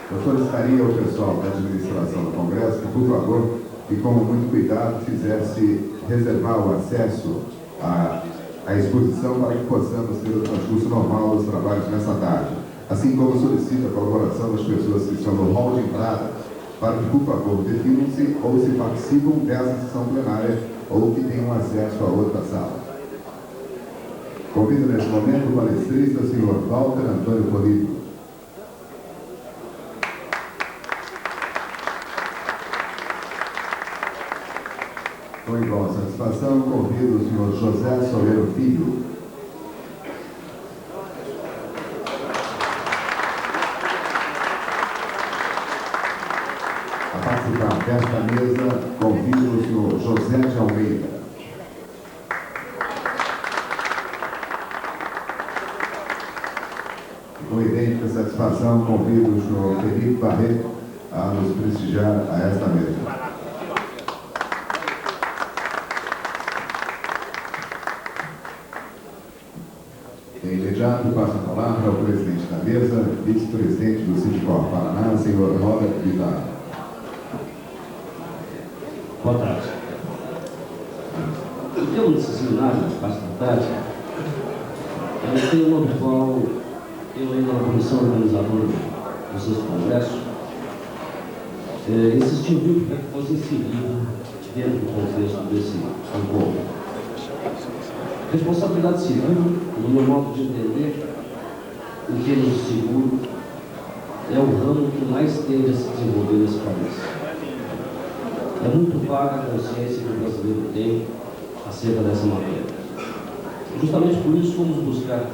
Eu solicitaria ao pessoal da administração do Congresso que, por favor, e com muito cuidado, fizesse reservar o acesso à exposição para que possamos ter o transcurso normal dos trabalhos nessa tarde. Assim como solicito a colaboração das pessoas que estão no hall de entrada para que, por favor, definam-se ou se participam dessa sessão plenária ou que tenham acesso a outra sala. Convido neste momento o palestrista, o senhor Walter Antônio Político. Com igual satisfação, convido o senhor José Soleiro Filho. A participar desta mesa, convido o senhor José de Almeida. Com idêntica satisfação, convido o senhor Felipe Barreto a nos prestigiar a esta mesa. De imediato, passo a palavra ao presidente da mesa, vice-presidente do Sindicato Paraná, senhor Robert Vidal. Boa tarde. O tema desse seminário, parte da tarde, é um tema do qual eu, ainda na comissão organizadora do sexto congresso, insisti muito para que fosse inserido dentro do contexto desse encontro. Responsabilidade civil, no meu modo de entender, em termos de seguro, é o ramo que mais tende a se desenvolver nesse país. É muito vaga a consciência que o brasileiro tem acerca dessa matéria. Justamente por isso fomos buscar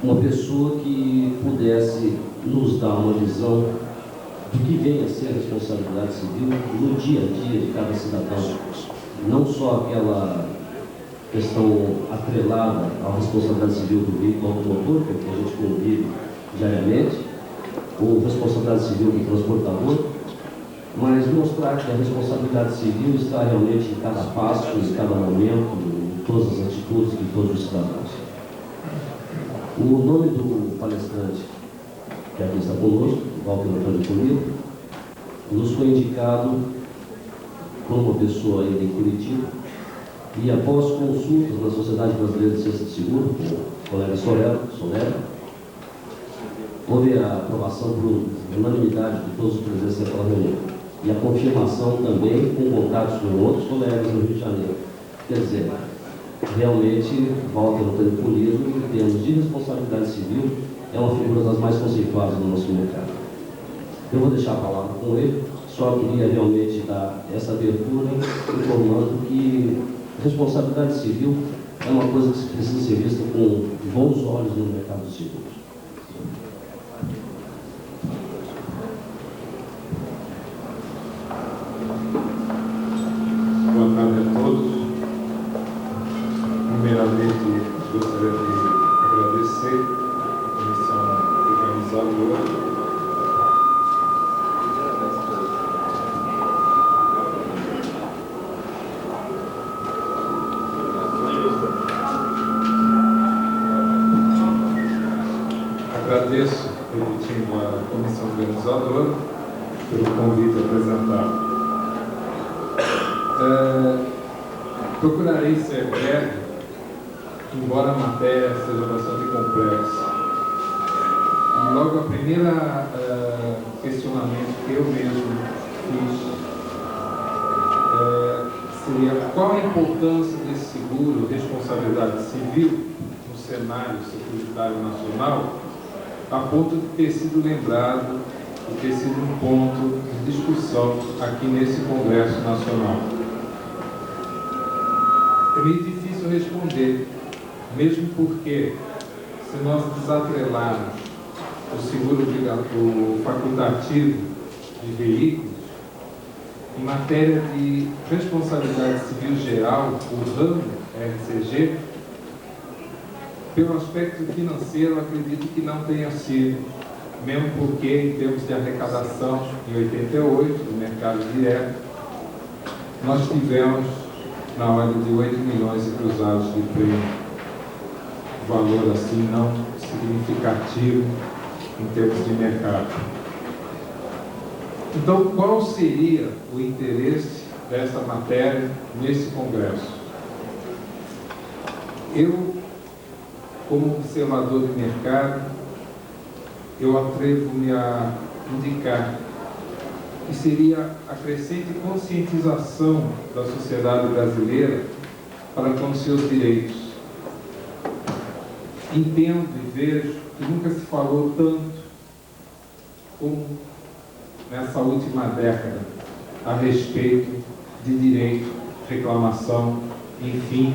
uma pessoa que pudesse nos dar uma visão do que vem a ser a responsabilidade civil no dia a dia de cada cidadão. Não só aquela questão atrelada à responsabilidade civil do veículo automotor, que a gente convive diariamente, ou responsabilidade civil do transportador, mas mostrar que a responsabilidade civil está realmente em cada passo, em cada momento, em todas as atitudes de todos os cidadãos. O nome do palestrante, que aqui está conosco, Walter Antônio Político, nos foi indicado por uma pessoa ainda em Curitiba, e após consultas na Sociedade Brasileira de Ciência de Seguro, com o colega Solero, houve a aprovação por unanimidade de todos os presentes daquela reunião, e a confirmação também com contatos com outros colegas no Rio de Janeiro. Quer dizer, realmente, Walter Antônio Político, em termos de responsabilidade civil, é uma figura das mais conceituadas no nosso mercado. Eu vou deixar a palavra com ele. Só queria realmente dar essa abertura, informando que responsabilidade civil é uma coisa que precisa ser vista com bons olhos no mercado dos seguros. Boa tarde a todos. Primeiramente, gostaria de agradecer a comissão organizadora. Agradeço pelo time da comissão organizadora pelo convite apresentado. Procurarei ser breve, embora a matéria seja bastante complexa. E logo a primeira questionamento que eu mesmo fiz seria qual a importância desse seguro responsabilidade civil no cenário securitário nacional, a ponto de ter sido lembrado e ter sido um ponto de discussão aqui nesse Congresso Nacional. É meio difícil responder, mesmo porque, se nós desatrelarmos o seguro o facultativo de veículos, em matéria de responsabilidade civil geral, o ramo RCG, pelo aspecto financeiro, acredito que não tenha sido, mesmo porque, em termos de arrecadação, em 88, do mercado direto, nós tivemos na ordem de 8 milhões e cruzados de prêmio, valor assim não significativo em termos de mercado. Então, qual seria o interesse dessa matéria nesse Congresso? Eu, como observador de mercado, eu atrevo-me a indicar que seria a crescente conscientização da sociedade brasileira para com seus direitos. Entendo e vejo que nunca se falou tanto como nessa última década a respeito de direito, reclamação, enfim,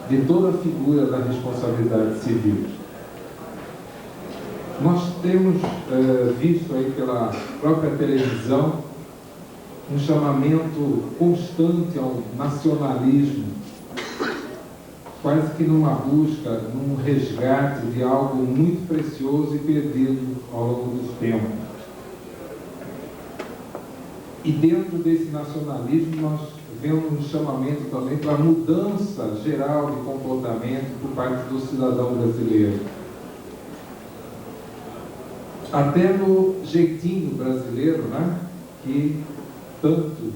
de toda a figura da responsabilidade civil. Nós temos visto aí pela própria televisão um chamamento constante ao nacionalismo, quase que numa busca, num resgate de algo muito precioso e perdido ao longo do tempo. E dentro desse nacionalismo nós vemos um chamamento também para a mudança geral de comportamento por parte do cidadão brasileiro. Até no jeitinho brasileiro, né, que tanto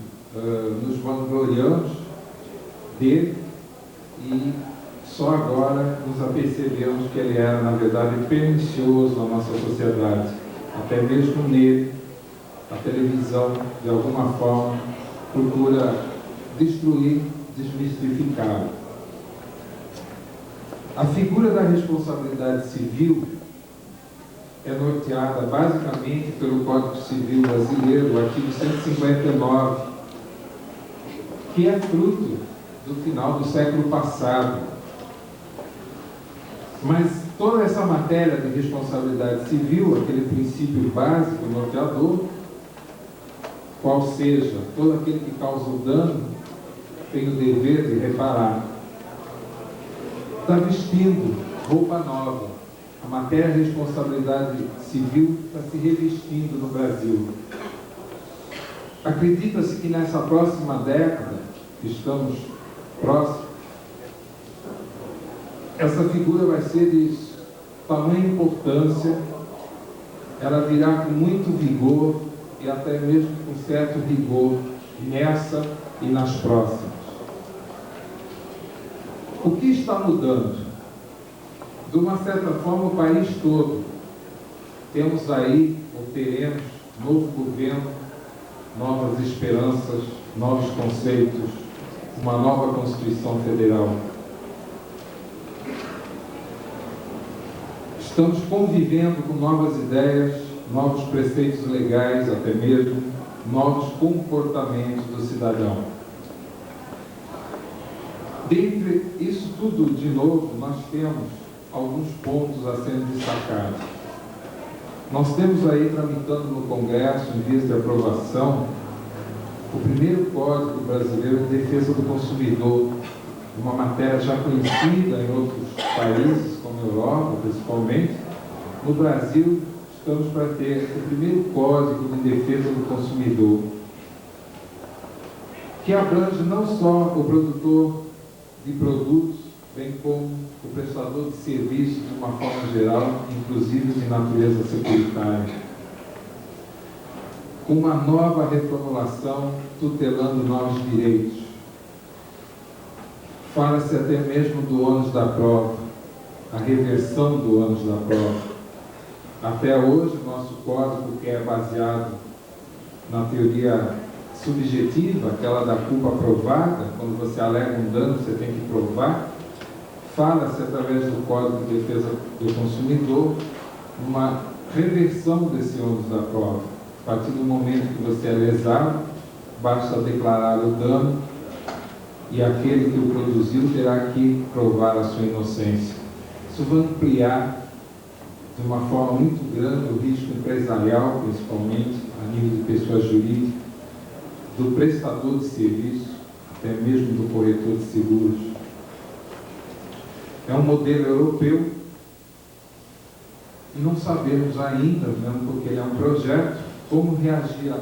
nos vangloriamos dele e só agora nos apercebemos que ele era, na verdade, pernicioso na nossa sociedade. Até mesmo nele, a televisão, de alguma forma, procura destruir, desmistificar. A figura da responsabilidade civil é norteada basicamente pelo Código Civil brasileiro, o artigo 159, que é fruto do final do século passado. Mas toda essa matéria de responsabilidade civil, aquele princípio básico, norteador, qual seja, todo aquele que causa o dano tem o dever de reparar, está vestindo roupa nova. A matéria de responsabilidade civil está se revestindo no Brasil. Acredita-se que nessa próxima década, que estamos próximos, essa figura vai ser de tamanha importância, ela virá com muito vigor e até mesmo com certo rigor nessa e nas próximas. O que está mudando? De uma certa forma, o país todo. Temos aí, ou teremos, novo governo, novas esperanças, novos conceitos, uma nova Constituição Federal. Estamos convivendo com novas ideias, novos preceitos legais, até mesmo novos comportamentos do cidadão. Dentre isso tudo, de novo, nós temos alguns pontos a serem destacados. Nós temos aí, tramitando no Congresso, em vias de aprovação, o primeiro Código Brasileiro de Defesa do Consumidor, uma matéria já conhecida em outros países, como a Europa, principalmente. No Brasil, estamos para ter o primeiro Código de Defesa do Consumidor, que abrange não só o produtor de produtos, bem como o prestador de serviços de uma forma geral, inclusive de natureza securitária. Uma nova reformulação tutelando novos direitos. Fala-se até mesmo do ônus da prova, a reversão do ônus da prova. Até hoje, o nosso código, que é baseado na teoria subjetiva, aquela da culpa provada, quando você alega um dano, você tem que provar, fala-se através do Código de Defesa do Consumidor uma reversão desse ônus da prova. A partir do momento que você é lesado, basta declarar o dano e aquele que o produziu terá que provar a sua inocência. Isso vai ampliar de uma forma muito grande o risco empresarial, principalmente a nível de pessoa jurídica, do prestador de serviço, até mesmo do corretor de seguros. É um modelo europeu e não sabemos ainda, mesmo porque ele é um projeto, como reagir,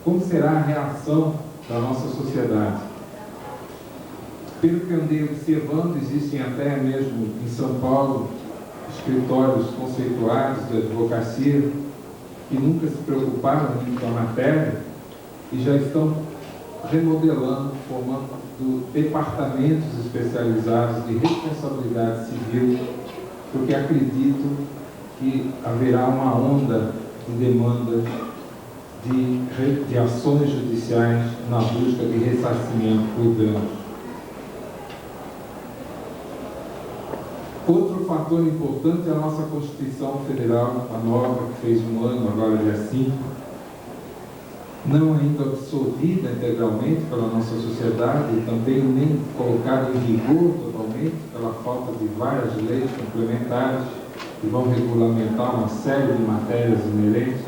como será a reação da nossa sociedade. Pelo que eu andei observando, existem até mesmo em São Paulo escritórios conceituados de advocacia que nunca se preocuparam muito com a matéria e já estão remodelando, formando departamentos especializados de responsabilidade civil, porque acredito que haverá uma onda de demanda de ações judiciais na busca de ressarcimento por danos. Outro fator importante é a nossa Constituição Federal, a nova, que fez um ano, agora dia 5, não ainda absorvida integralmente pela nossa sociedade e também nem colocada em vigor totalmente pela falta de várias leis complementares que vão regulamentar uma série de matérias inerentes,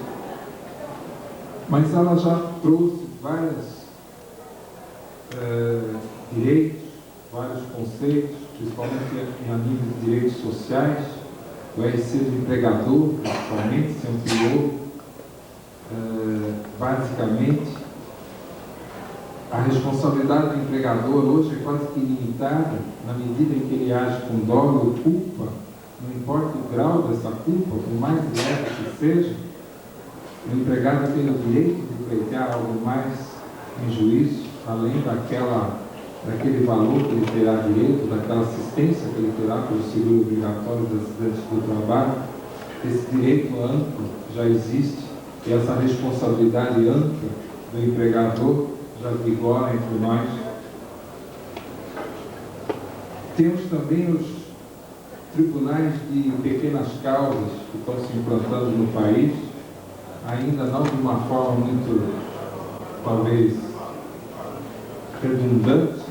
mas ela já trouxe vários direitos, vários conceitos, principalmente a nível de direitos sociais, o RC do empregador, principalmente, se ampliou. Basicamente, a responsabilidade do empregador hoje é quase que ilimitada, na medida em que ele age com dolo ou culpa, não importa o grau dessa culpa, por mais leve que seja, o empregado tem o direito de pleitear algo mais em juízo, além daquele valor que ele terá direito, daquela assistência que ele terá pelo seguro obrigatório dos acidentes do trabalho. Esse direito amplo já existe. E essa responsabilidade ampla do empregador já vigora entre nós. Temos também os tribunais de pequenas causas que estão se implantando no país, ainda não de uma forma muito, talvez, redundante,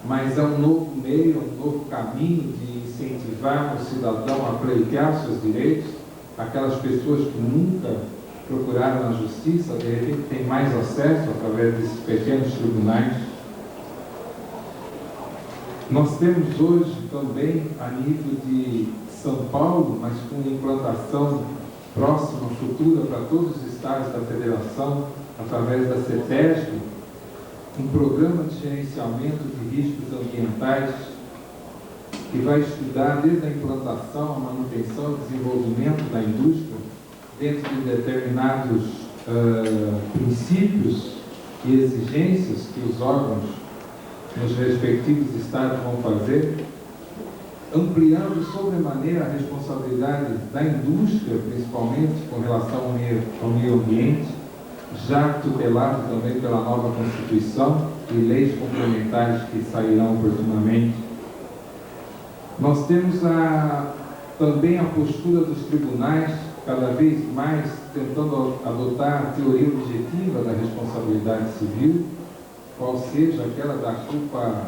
mas é um novo meio, um novo caminho de incentivar o cidadão a pleitear seus direitos. Aquelas pessoas que nunca procuraram a justiça, de repente têm mais acesso através desses pequenos tribunais. Nós temos hoje também, a nível de São Paulo, mas com implantação próxima, futura, para todos os estados da federação, através da CETESB, um programa de gerenciamento de riscos ambientais que vai estudar desde a implantação, a manutenção e desenvolvimento da indústria dentro de determinados princípios e exigências que os órgãos nos respectivos estados vão fazer, ampliando sobremaneira a responsabilidade da indústria, principalmente com relação ao meio ambiente, já tutelado também pela nova Constituição e leis complementares que sairão oportunamente. Nós temos também a postura dos tribunais, cada vez mais tentando adotar a teoria objetiva da responsabilidade civil, qual seja aquela da culpa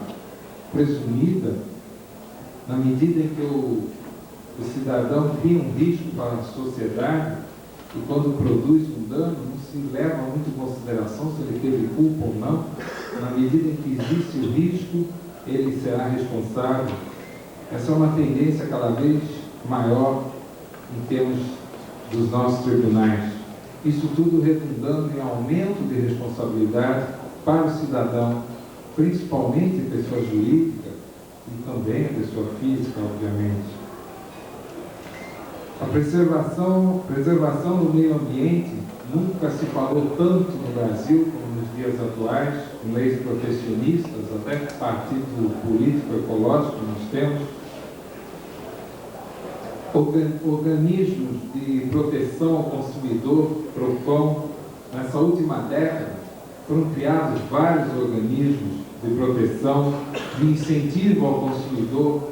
presumida, na medida em que o cidadão cria um risco para a sociedade e quando produz um dano, não se leva muito em consideração se ele teve culpa ou não. Na medida em que existe o risco, ele será responsável. Essa é uma tendência cada vez maior em termos dos nossos tribunais. Isso tudo redundando em aumento de responsabilidade para o cidadão, principalmente a pessoa jurídica e também a pessoa física, obviamente. A preservação do meio ambiente nunca se falou tanto no Brasil como nos dias atuais, com leis protecionistas, até partido político ecológico que nós temos. Organismos de proteção ao consumidor, PROCON, nessa última década, foram criados vários organismos de proteção, de incentivo ao consumidor,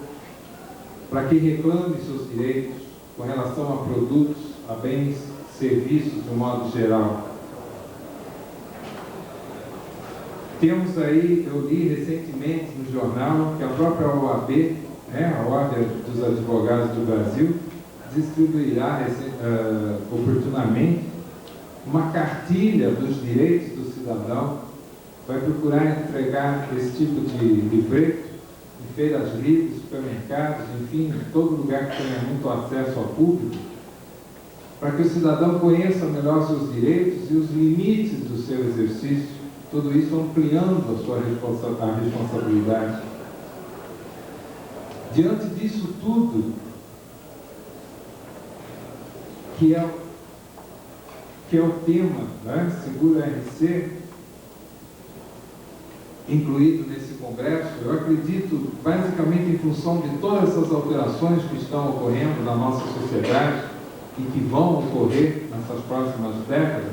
para que reclame seus direitos com relação a produtos, a bens, serviços, de um modo geral. Temos aí, eu li recentemente no jornal, que a própria OAB, a Ordem dos Advogados do Brasil, distribuirá oportunamente uma cartilha dos direitos do cidadão, vai procurar entregar esse tipo de livreto em feiras livres, supermercados, enfim, em todo lugar que tenha muito acesso ao público, para que o cidadão conheça melhor seus direitos e os limites do seu exercício, tudo isso ampliando a sua responsabilidade. Diante disso tudo, que é o tema, Seguro RC, incluído nesse congresso, eu acredito, basicamente em função de todas essas alterações que estão ocorrendo na nossa sociedade e que vão ocorrer nessas próximas décadas,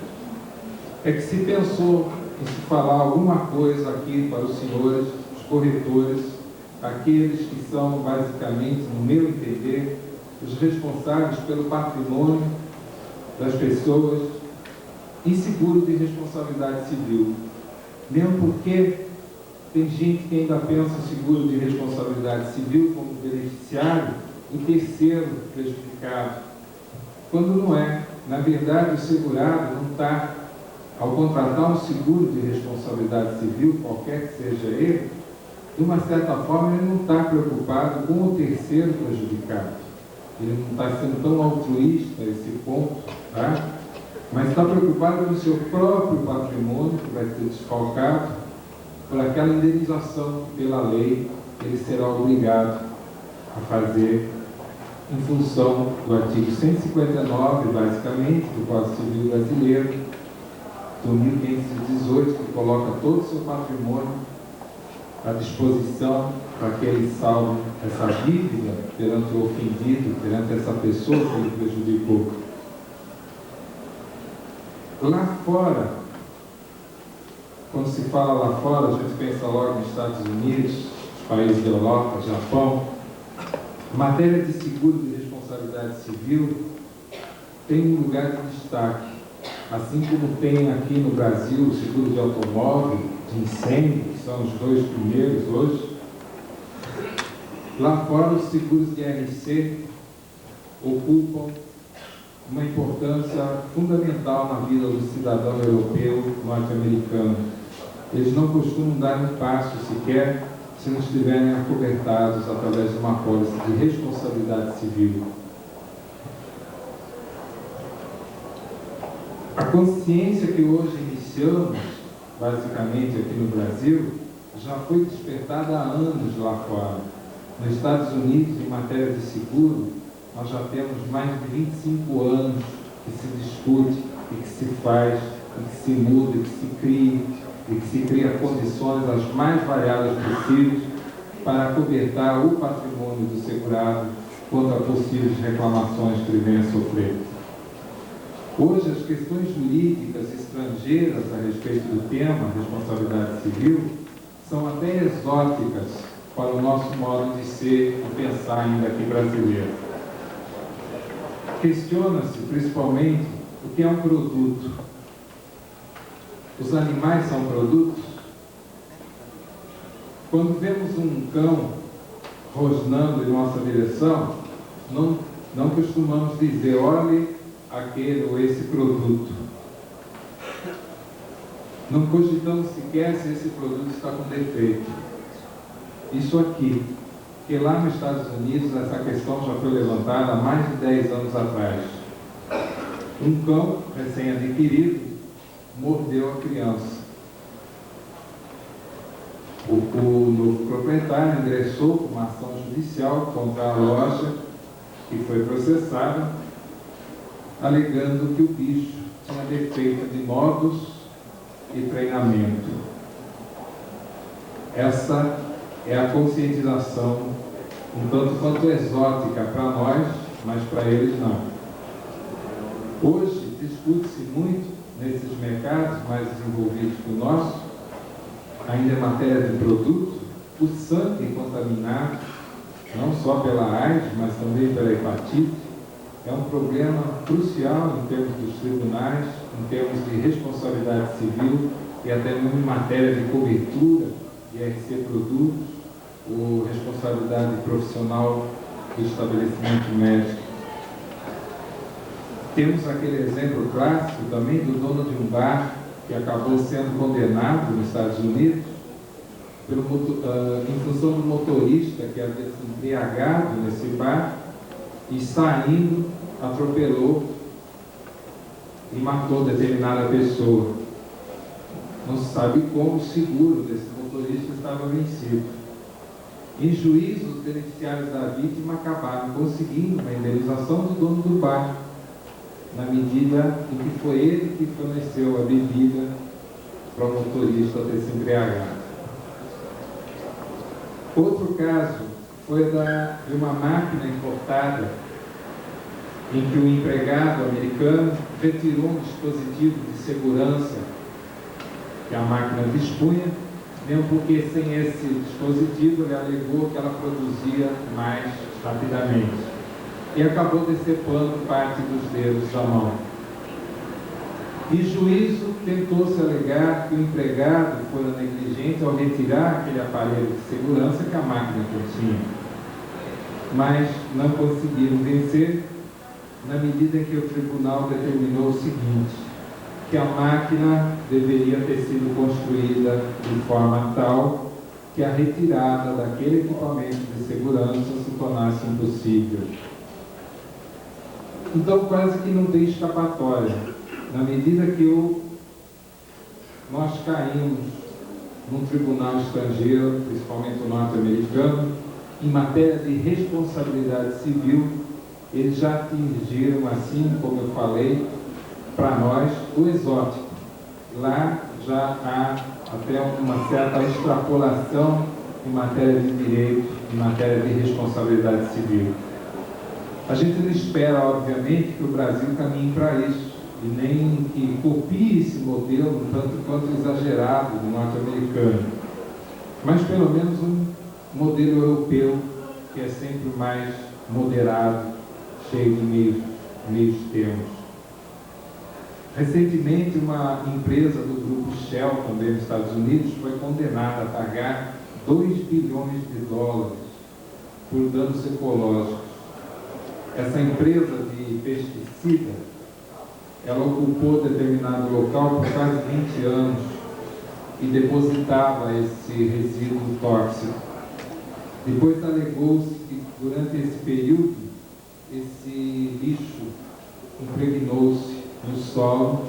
é que se pensou em se falar alguma coisa aqui para os senhores, os corretores, aqueles que são, basicamente, no meu entender, os responsáveis pelo patrimônio das pessoas em seguro de responsabilidade civil. Mesmo porque tem gente que ainda pensa o seguro de responsabilidade civil como beneficiário e terceiro prejudicado, quando não é. Na verdade, o segurado não está, ao contratar um seguro de responsabilidade civil, qualquer que seja ele, de uma certa forma ele não está preocupado com o terceiro prejudicado. Ele não está sendo tão altruísta a esse ponto, mas está preocupado com o seu próprio patrimônio, que vai ser desfalcado por aquela indenização que, pela lei, ele será obrigado a fazer em função do artigo 159, basicamente, do Código Civil Brasileiro, do 1518, que coloca todo o seu patrimônio à disposição para que ele salve essa dívida perante o ofendido, perante essa pessoa que ele prejudicou. Lá fora, quando se fala lá fora, a gente pensa logo nos Estados Unidos, os países da Europa, Japão. A matéria de seguro de responsabilidade civil tem um lugar de destaque, assim como tem aqui no Brasil o seguro de automóvel, de incêndio, que são os dois primeiros hoje. Lá fora, os seguros de RC ocupam uma importância fundamental na vida do cidadão europeu norte-americano. Eles não costumam dar um passo sequer se não estiverem acobertados através de uma pólice de responsabilidade civil. A consciência que hoje iniciamos, basicamente aqui no Brasil, já foi despertada há anos lá fora. Nos Estados Unidos, em matéria de seguro, nós já temos mais de 25 anos que se discute e que se faz, e que se muda, e que se cria, e que se cria condições as mais variadas possíveis para acobertar o patrimônio do segurado contra possíveis reclamações que ele venha a sofrer. Hoje, as questões jurídicas estrangeiras a respeito do tema responsabilidade civil são até exóticas para o nosso modo de ser e pensar ainda aqui brasileiro. Questiona-se, principalmente, o que é um produto. Os animais são produtos? Quando vemos um cão rosnando em nossa direção, não costumamos dizer, olhe aquele ou esse produto. Não cogitamos sequer se esse produto está com defeito. Isso aqui, que lá nos Estados Unidos essa questão já foi levantada há mais de 10 anos atrás. Um cão recém-adquirido mordeu a criança. O novo proprietário ingressou com uma ação judicial contra a loja que foi processada, alegando que o bicho tinha defeito de modos e treinamento. Essa é a conscientização, um tanto quanto exótica para nós, mas para eles não. Hoje discute-se muito nesses mercados mais desenvolvidos que o nosso, ainda em matéria de produto, o sangue contaminado, não só pela AIDS, mas também pela hepatite, é um problema crucial em termos dos tribunais, em termos de responsabilidade civil e até em matéria de cobertura de RC Produtos ou responsabilidade profissional do estabelecimento médico. Temos aquele exemplo clássico também do dono de um bar que acabou sendo condenado nos Estados Unidos em função do motorista que havia se embriagado nesse bar e, saindo, atropelou e matou determinada pessoa. Não se sabe como o seguro desse motorista estava vencido. Em juízo, os beneficiários da vítima acabaram conseguindo uma indenização do dono do bar, na medida em que foi ele que forneceu a bebida para o motorista ter se embriagado. Outro caso foi de uma máquina importada em que o empregado americano retirou um dispositivo de segurança que a máquina dispunha, mesmo porque sem esse dispositivo ele alegou que ela produzia mais rapidamente e acabou decepando parte dos dedos da mão. Em juízo, tentou-se alegar que o empregado fora negligente ao retirar aquele aparelho de segurança que a máquina continha, mas não conseguiram vencer, na medida em que o tribunal determinou o seguinte, que a máquina deveria ter sido construída de forma tal que a retirada daquele equipamento de segurança se tornasse impossível. Então, quase que não tem escapatória. Na medida que nós caímos num tribunal estrangeiro, principalmente o norte-americano, em matéria de responsabilidade civil, eles já atingiram, assim como eu falei, para nós, o exótico. Lá já há até uma certa extrapolação em matéria de direito, em matéria de responsabilidade civil. A gente não espera, obviamente, que o Brasil caminhe para isso, e nem que copie esse modelo tanto quanto exagerado do norte-americano, mas pelo menos um modelo europeu que é sempre mais moderado, cheio de meios termos. Recentemente, uma empresa do grupo Shell, também nos Estados Unidos, foi condenada a pagar 2 bilhões de dólares por danos ecológicos. Essa empresa de pesticida, ela ocupou determinado local por quase 20 anos e depositava esse resíduo tóxico. Depois alegou-se que durante esse período, esse lixo impregnou-se no solo,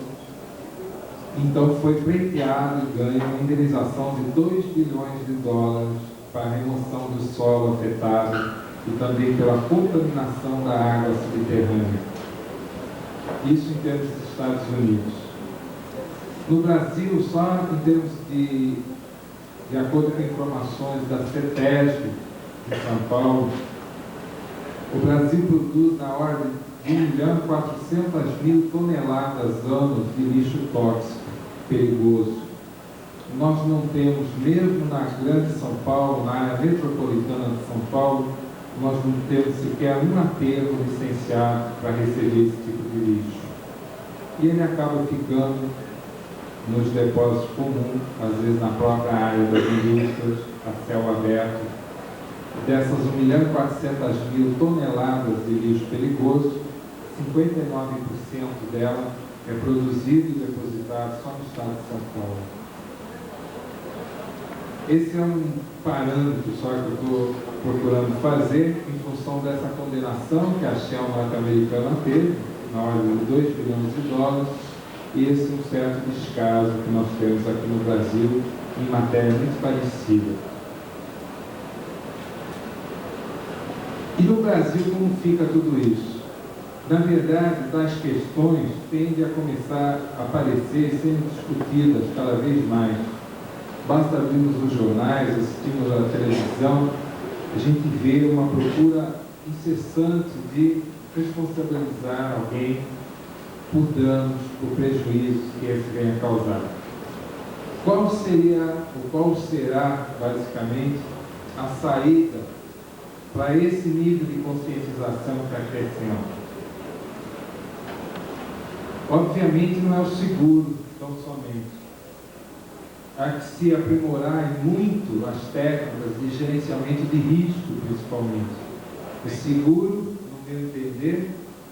então foi pleiteado e ganho uma indenização de 2 bilhões de dólares para a remoção do solo afetado e também pela contaminação da água subterrânea. Isso em termos dos Estados Unidos. No Brasil, só em termos de acordo com informações da CETESB de São Paulo, o Brasil produz na ordem de 1.400.000 toneladas ano de lixo tóxico perigoso. Nós não temos, mesmo na grande São Paulo, na área metropolitana de São Paulo, nós não temos sequer um aterro licenciado para receber esse tipo de lixo. E ele acaba ficando nos depósitos comuns, às vezes na própria área das indústrias, a céu aberto. Dessas 1.400.000 toneladas de lixo perigoso, 59% dela é produzido e depositado só no estado de São Paulo. Esse é um parâmetro só que eu estou procurando fazer em função dessa condenação que a Shell norte-americana teve, na ordem de 2 bilhões de dólares, e esse é um certo descaso que nós temos aqui no Brasil em matéria muito parecida. E no Brasil, como fica tudo isso? Na verdade, as questões tendem a começar a aparecer e serem discutidas cada vez mais. Basta abrirmos os jornais, assistirmos à televisão, a gente vê uma procura incessante de responsabilizar alguém por danos, por prejuízos que esse venha causar. Qual será, basicamente, a saída para esse nível de conscientização que está crescendo? Obviamente não é o seguro, tão somente. há que se aprimorar muito as técnicas de gerenciamento de risco, principalmente. O seguro, no meu entender,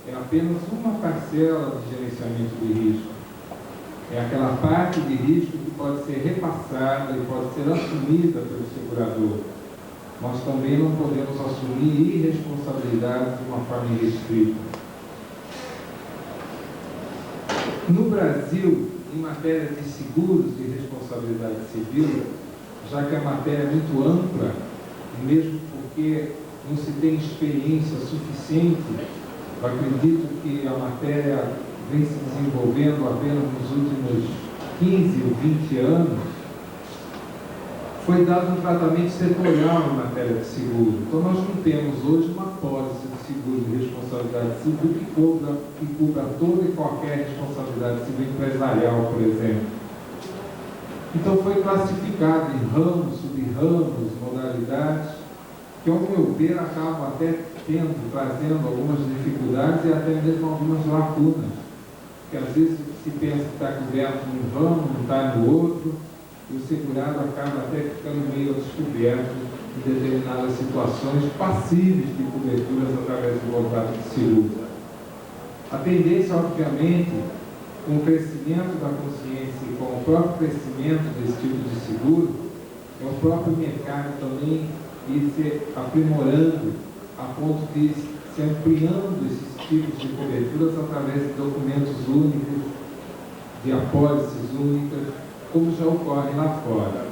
é apenas uma parcela de gerenciamento de risco. É aquela parte de risco que pode ser repassada e pode ser assumida pelo segurador. Nós também não podemos assumir irresponsabilidade de uma forma irrestrita. No Brasil, em matéria de seguros de responsabilidade civil, já que a matéria é muito ampla, e mesmo porque não se tem experiência suficiente, eu acredito que a matéria vem se desenvolvendo apenas nos últimos 15 ou 20 anos, foi dado um tratamento setorial em matéria de seguro. Então, nós não temos hoje uma apólice de seguro de responsabilidade civil que cubra toda e qualquer responsabilidade civil empresarial, por exemplo. Então, foi classificado em ramos, sub-ramos, modalidades, que, ao meu ver, acabam até trazendo algumas dificuldades e até mesmo algumas lacunas. Porque, às vezes, se pensa que está coberto num ramo, não está no outro, e o segurado acaba até ficando meio descoberto em determinadas situações passíveis de coberturas através do contrato de seguro. A tendência, obviamente, com o crescimento da consciência e com o próprio crescimento desse tipo de seguro, é o próprio mercado também ir se aprimorando a ponto de se ampliando esses tipos de coberturas através de documentos únicos, de apólices únicas, como já ocorre lá fora.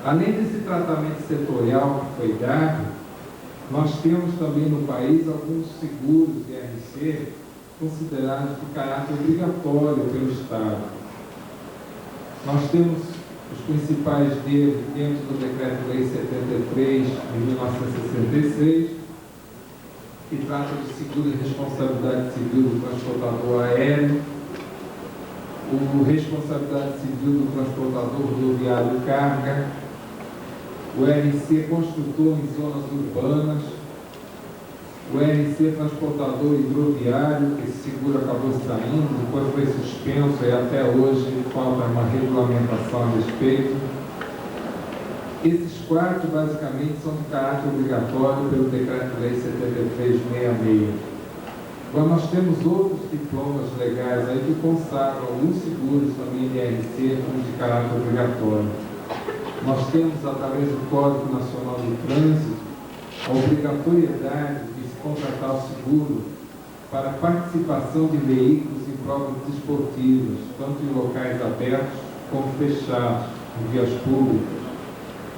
Além desse tratamento setorial que foi dado, nós temos também no país alguns seguros de RC considerados de caráter obrigatório pelo Estado. Nós temos os principais deles dentro do Decreto-Lei 73 de 1966, que trata de seguro de responsabilidade civil do transportador aéreo, o responsabilidade civil do transportador rodoviário carga, o RC construtor em zonas urbanas, o RC transportador hidroviário, que esse seguro acabou saindo, depois foi suspenso e até hoje falta uma regulamentação a respeito. Esses quatro, basicamente, são de caráter obrigatório pelo Decreto-Lei 7366. Agora, nós temos outros diplomas legais aí que consagram alguns seguros também de RC como de caráter obrigatório. Nós temos, através do Código Nacional de Trânsito, a obrigatoriedade de se contratar o seguro para participação de veículos em provas desportivas, tanto em locais abertos como fechados, em vias públicas.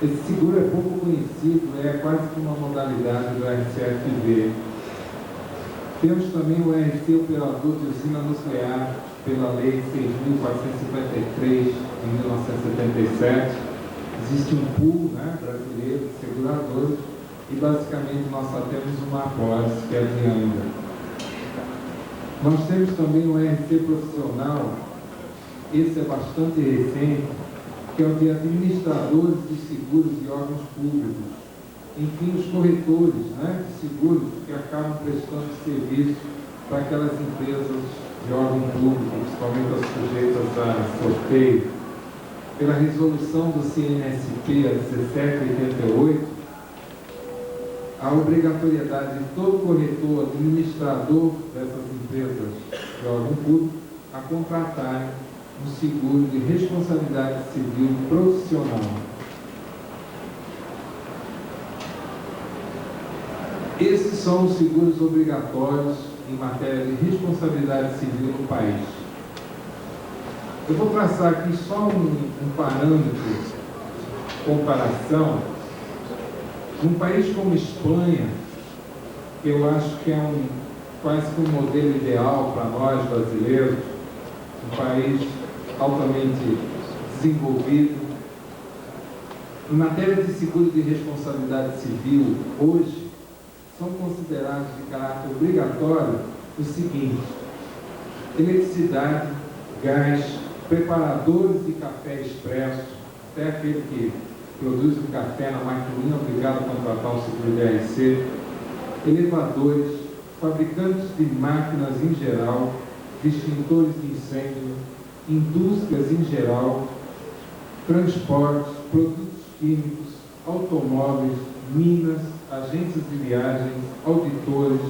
Esse seguro é pouco conhecido, é quase que uma modalidade do RCFV. Temos também o RC operador de usina nuclear, pela Lei 6.453, de 1977. Existe um pool brasileiro de seguradores e, basicamente, nós só temos uma apólice, que é a de Angra. Nós temos também o RC profissional, esse é bastante recente, que é o de administradores de seguros de órgãos públicos. Enfim, os corretores de seguros que acabam prestando serviço para aquelas empresas de órgão público, principalmente as sujeitas a sorteio. Pela resolução do CNSP, a 1788, a obrigatoriedade de todo corretor, administrador dessas empresas de órgão público, a contratarem um seguro de responsabilidade civil profissional. Esses são os seguros obrigatórios em matéria de responsabilidade civil no país. Eu vou traçar aqui só um parâmetro de comparação. Num país como Espanha, que eu acho que é quase que um modelo ideal para nós brasileiros, um país altamente desenvolvido. Em matéria de seguro de responsabilidade civil, hoje, são considerados de caráter obrigatório o seguinte: eletricidade, gás, preparadores de café expresso, até aquele que produz o café na maquininha, obrigado a contratar um seguro de RC, elevadores, fabricantes de máquinas em geral, extintores de incêndio, indústrias em geral, transportes, produtos químicos, automóveis, minas, agências de viagens, auditores,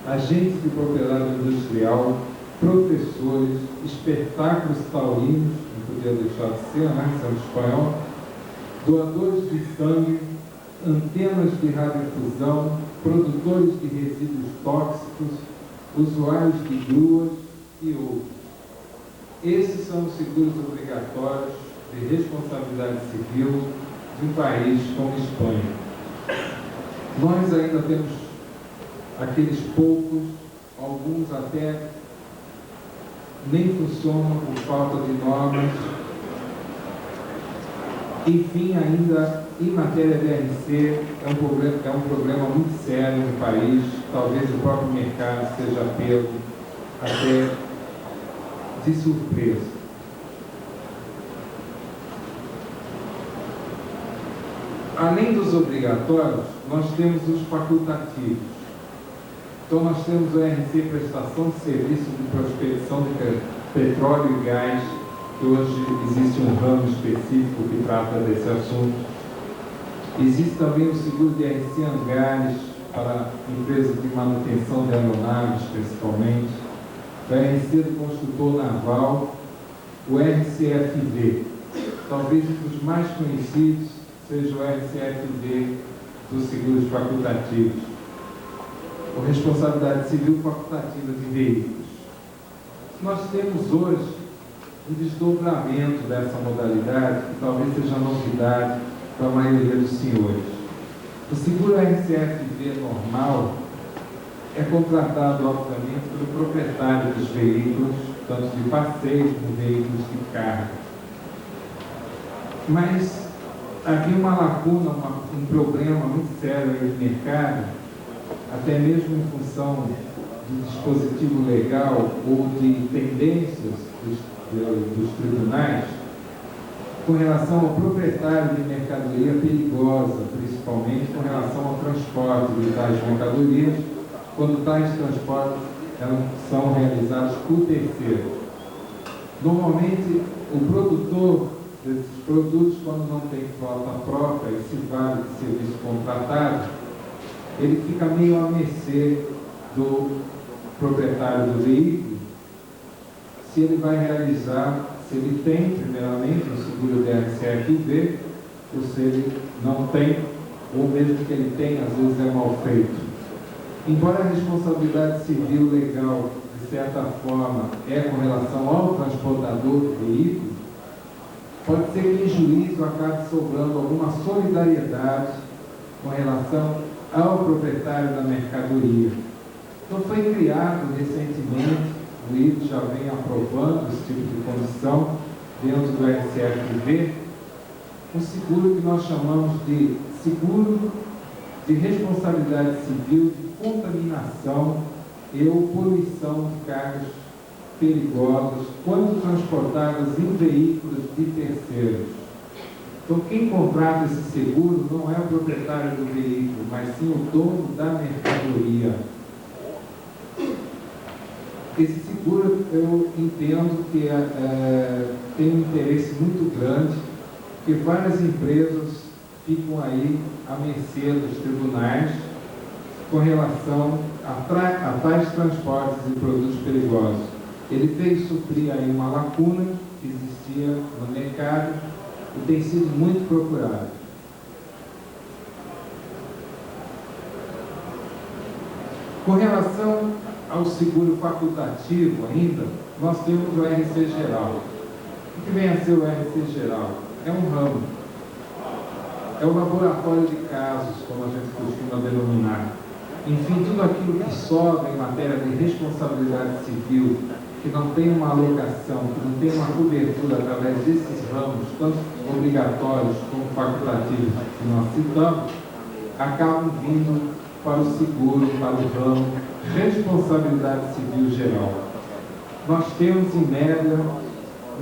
agentes de propriedade industrial, professores, espetáculos taurinos, não podia deixar de ser, né, sendo espanhol, doadores de sangue, antenas de radiodifusão, produtores de resíduos tóxicos, usuários de gruas e outros. Esses são os seguros obrigatórios de responsabilidade civil de um país como a Espanha. Nós ainda temos aqueles poucos, alguns até nem funcionam por falta de normas. Enfim, ainda em matéria de RC, é um problema muito sério no país. Talvez o próprio mercado seja pego até de surpresa. Além dos obrigatórios, nós temos os facultativos. Então, nós temos o RC, Prestação de Serviço de Prospecção de Petróleo e Gás, que hoje existe um ramo específico que trata desse assunto. Existe também o seguro de RC Hangares, para empresas de manutenção de aeronaves, principalmente. O RC do Construtor Naval, o RCFV. Talvez um dos mais conhecidos seja o RCFV dos seguros facultativos, ou responsabilidade civil facultativa de veículos. Nós temos hoje um desdobramento dessa modalidade, que talvez seja novidade para a maioria dos senhores. O seguro RCFV normal é contratado, obviamente, pelo proprietário dos veículos, tanto de passeio como veículos de carga. Mas havia uma lacuna, um problema muito sério aí no mercado, até mesmo em função do dispositivo legal ou de tendências dos tribunais, com relação ao proprietário de mercadoria perigosa, principalmente com relação ao transporte de tais mercadorias, quando tais transportes são realizados por terceiros. Normalmente, o produtor desses produtos, quando não tem frota própria e se vale de serviço contratado, ele fica meio à mercê do proprietário do veículo, se ele vai realizar, se ele tem, primeiramente, um seguro de RCFV, ou se ele não tem, ou mesmo que ele tenha, às vezes é mal feito. Embora a responsabilidade civil legal, de certa forma, é com relação ao transportador do veículo, pode ser que em juízo acabe sobrando alguma solidariedade com relação ao proprietário da mercadoria. Então foi criado recentemente, o IDO já vem aprovando esse tipo de condição dentro do RCFV, um seguro que nós chamamos de seguro de responsabilidade civil de contaminação e ou poluição de cargas perigosas quando transportadas em veículos de terceiros. Então, quem contrata esse seguro não é o proprietário do veículo, mas sim o dono da mercadoria. Esse seguro, eu entendo que tem um interesse muito grande, porque várias empresas ficam aí à mercê dos tribunais com relação a tais transportes de produtos perigosos. Ele veio suprir aí uma lacuna que existia no mercado e tem sido muito procurado. Com relação ao seguro facultativo ainda, nós temos o RC Geral. O que vem a ser o RC Geral? É um ramo. É o laboratório de casos, como a gente costuma denominar. Enfim, tudo aquilo que sobra em matéria de responsabilidade civil, que não tem uma alocação, que não tem uma cobertura através desses ramos, tanto obrigatórios como facultativos que nós citamos, acabam vindo para o seguro, para o ramo responsabilidade civil geral. Nós temos, em média,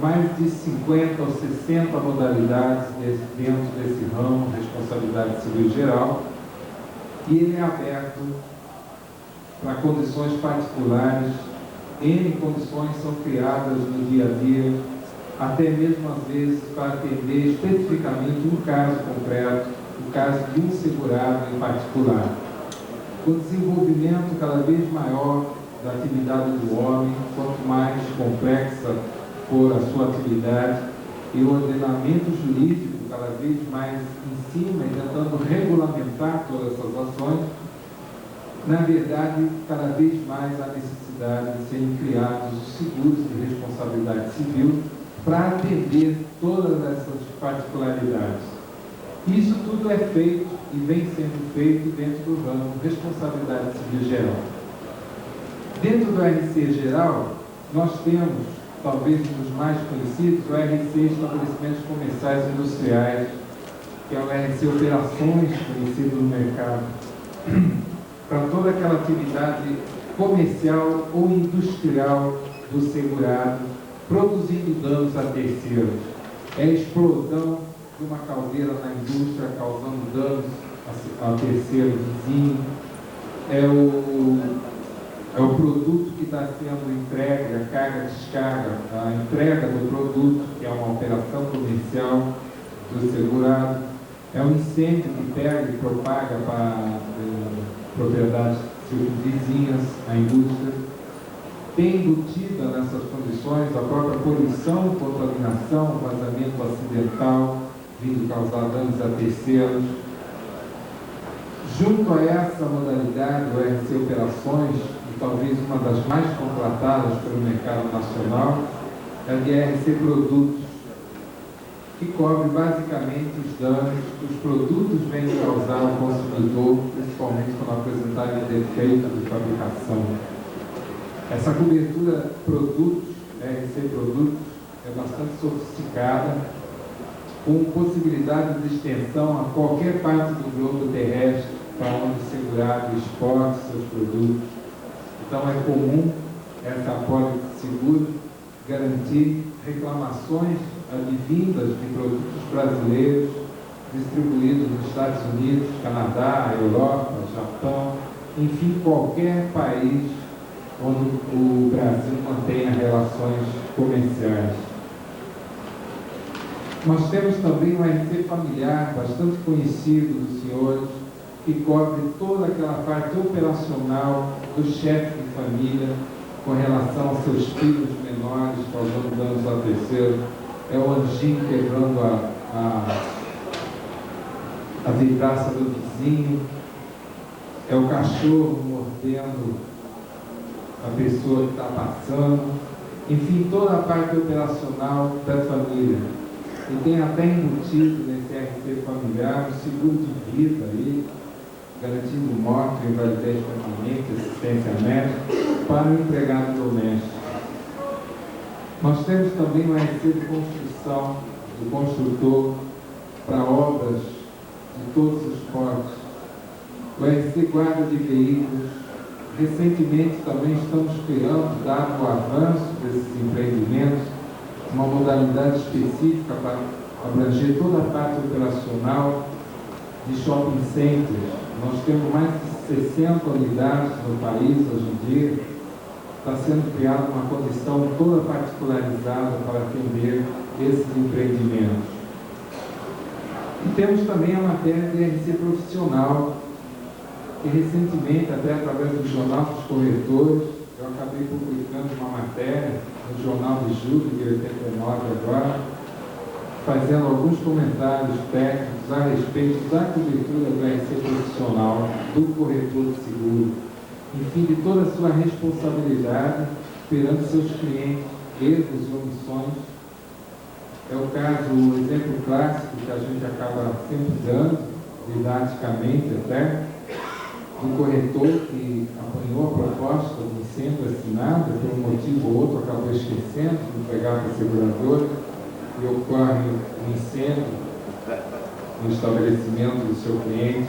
mais de 50 ou 60 modalidades dentro desse ramo, responsabilidade civil geral, e ele é aberto para condições particulares. N condições são criadas no dia a dia até mesmo às vezes para atender especificamente um caso concreto, o caso de um segurado em particular. O desenvolvimento cada vez maior da atividade do homem, quanto mais complexa for a sua atividade, e o ordenamento jurídico cada vez mais em cima, tentando regulamentar todas essas ações, na verdade, cada vez mais há necessidade de serem criados os seguros de responsabilidade civil para atender todas essas particularidades. Isso tudo é feito e vem sendo feito dentro do ramo responsabilidade civil geral. Dentro do RC geral, nós temos, talvez um dos mais conhecidos, o RC Estabelecimentos Comerciais e Industriais, que é o RC Operações, conhecido no mercado, para toda aquela atividade comercial ou industrial do segurado, produzindo danos a terceiros. É a explosão de uma caldeira na indústria, causando danos a terceiro vizinho. É o produto que está sendo entregue, a carga-descarga, a entrega do produto, que é uma operação comercial do segurado. É um incêndio que pega e propaga para propriedades circunvizinhas, a indústria. Tem embutida nessas condições a própria poluição, contaminação, vazamento acidental, vindo causar danos a terceiros. Junto a essa modalidade, o RC Operações, e talvez uma das mais contratadas pelo mercado nacional, é a de RC Produtos, que cobre basicamente os danos que os produtos vêm causar ao consumidor, principalmente quando apresentarem defeito de fabricação. Essa cobertura produtos, RC Produtos, é bastante sofisticada, com possibilidade de extensão a qualquer parte do globo terrestre para onde o segurado exporte seus produtos. Então é comum essa apólice de seguro garantir reclamações advindas de produtos brasileiros distribuídos nos Estados Unidos, Canadá, Europa, Japão, enfim, qualquer país onde o Brasil mantenha relações comerciais. Nós temos também um RC familiar, bastante conhecido dos senhores, que cobre toda aquela parte operacional do chefe de família com relação aos seus filhos menores, causando danos a terceiro. É o anjinho quebrando a vidraça do vizinho, é o cachorro mordendo a pessoa que está passando, enfim, toda a parte operacional da família. E tem até embutido nesse RC familiar um seguro de vida aí, garantindo morte, invalidez permanente, assistência médica para o empregado doméstico. Nós temos também um RC de construção, do construtor, para obras de todos os portes. O RC guarda de veículos. Recentemente também estamos criando, dado o avanço desses empreendimentos, uma modalidade específica para abranger toda a parte operacional de shopping centers. Nós temos mais de 60 unidades no país hoje em dia. Está sendo criada uma condição toda particularizada para atender esses empreendimentos. E temos também a matéria de RC profissional, que recentemente, até através do Jornal dos Corretores, eu acabei publicando uma matéria no Jornal de Julho de 89 agora, fazendo alguns comentários técnicos a respeito da cobertura do RC profissional, do corretor de seguro, enfim, de toda a sua responsabilidade perante seus clientes, erros e omissões. É o caso, o exemplo clássico que a gente acaba sempre dando, didaticamente até, do corretor que apanhou a proposta do incêndio assinada, por um motivo ou outro acabou esquecendo de entregar para a seguradora, e ocorre um incêndio no estabelecimento do seu cliente.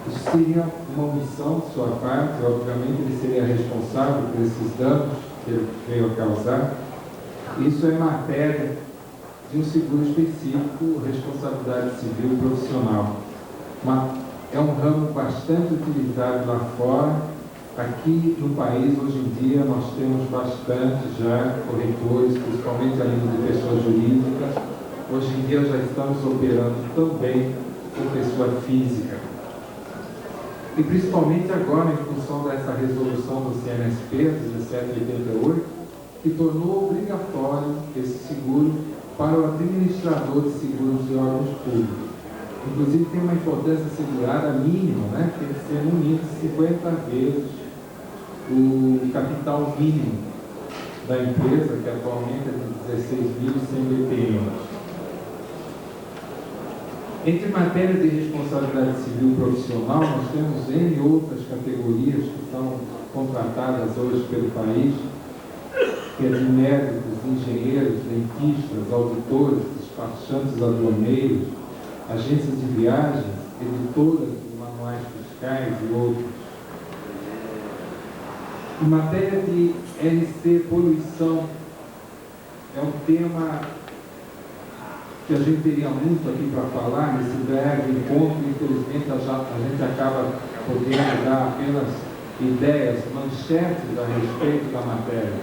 Isso seria uma omissão de sua parte, obviamente ele seria responsável por esses danos que ele veio a causar. Isso é matéria de um seguro específico, responsabilidade civil profissional. É um ramo bastante utilizado lá fora, Aqui no país, hoje em dia, nós temos bastante já corretores, principalmente a nível de pessoa jurídica. Hoje em dia já estamos operando também com pessoa física. E principalmente agora, em função dessa resolução do CNSP, 1788, que tornou obrigatório esse seguro para o administrador de seguros de órgãos públicos. Inclusive tem uma importância segurada mínima, né? Tem que ser no mínimo 50 vezes o capital mínimo da empresa, que atualmente é de 16.100 BPM. Entre matérias de responsabilidade civil profissional, nós temos N outras categorias que são contratadas hoje pelo país, que é de médicos, engenheiros, dentistas, auditores, despachantes aduaneiros, agências de viagens, editoras de manuais fiscais e outros. Em matéria de LC poluição, é um tema que a gente teria muito aqui para falar nesse breve encontro. Infelizmente, a gente acaba podendo dar apenas ideias, manchetes a respeito da matéria.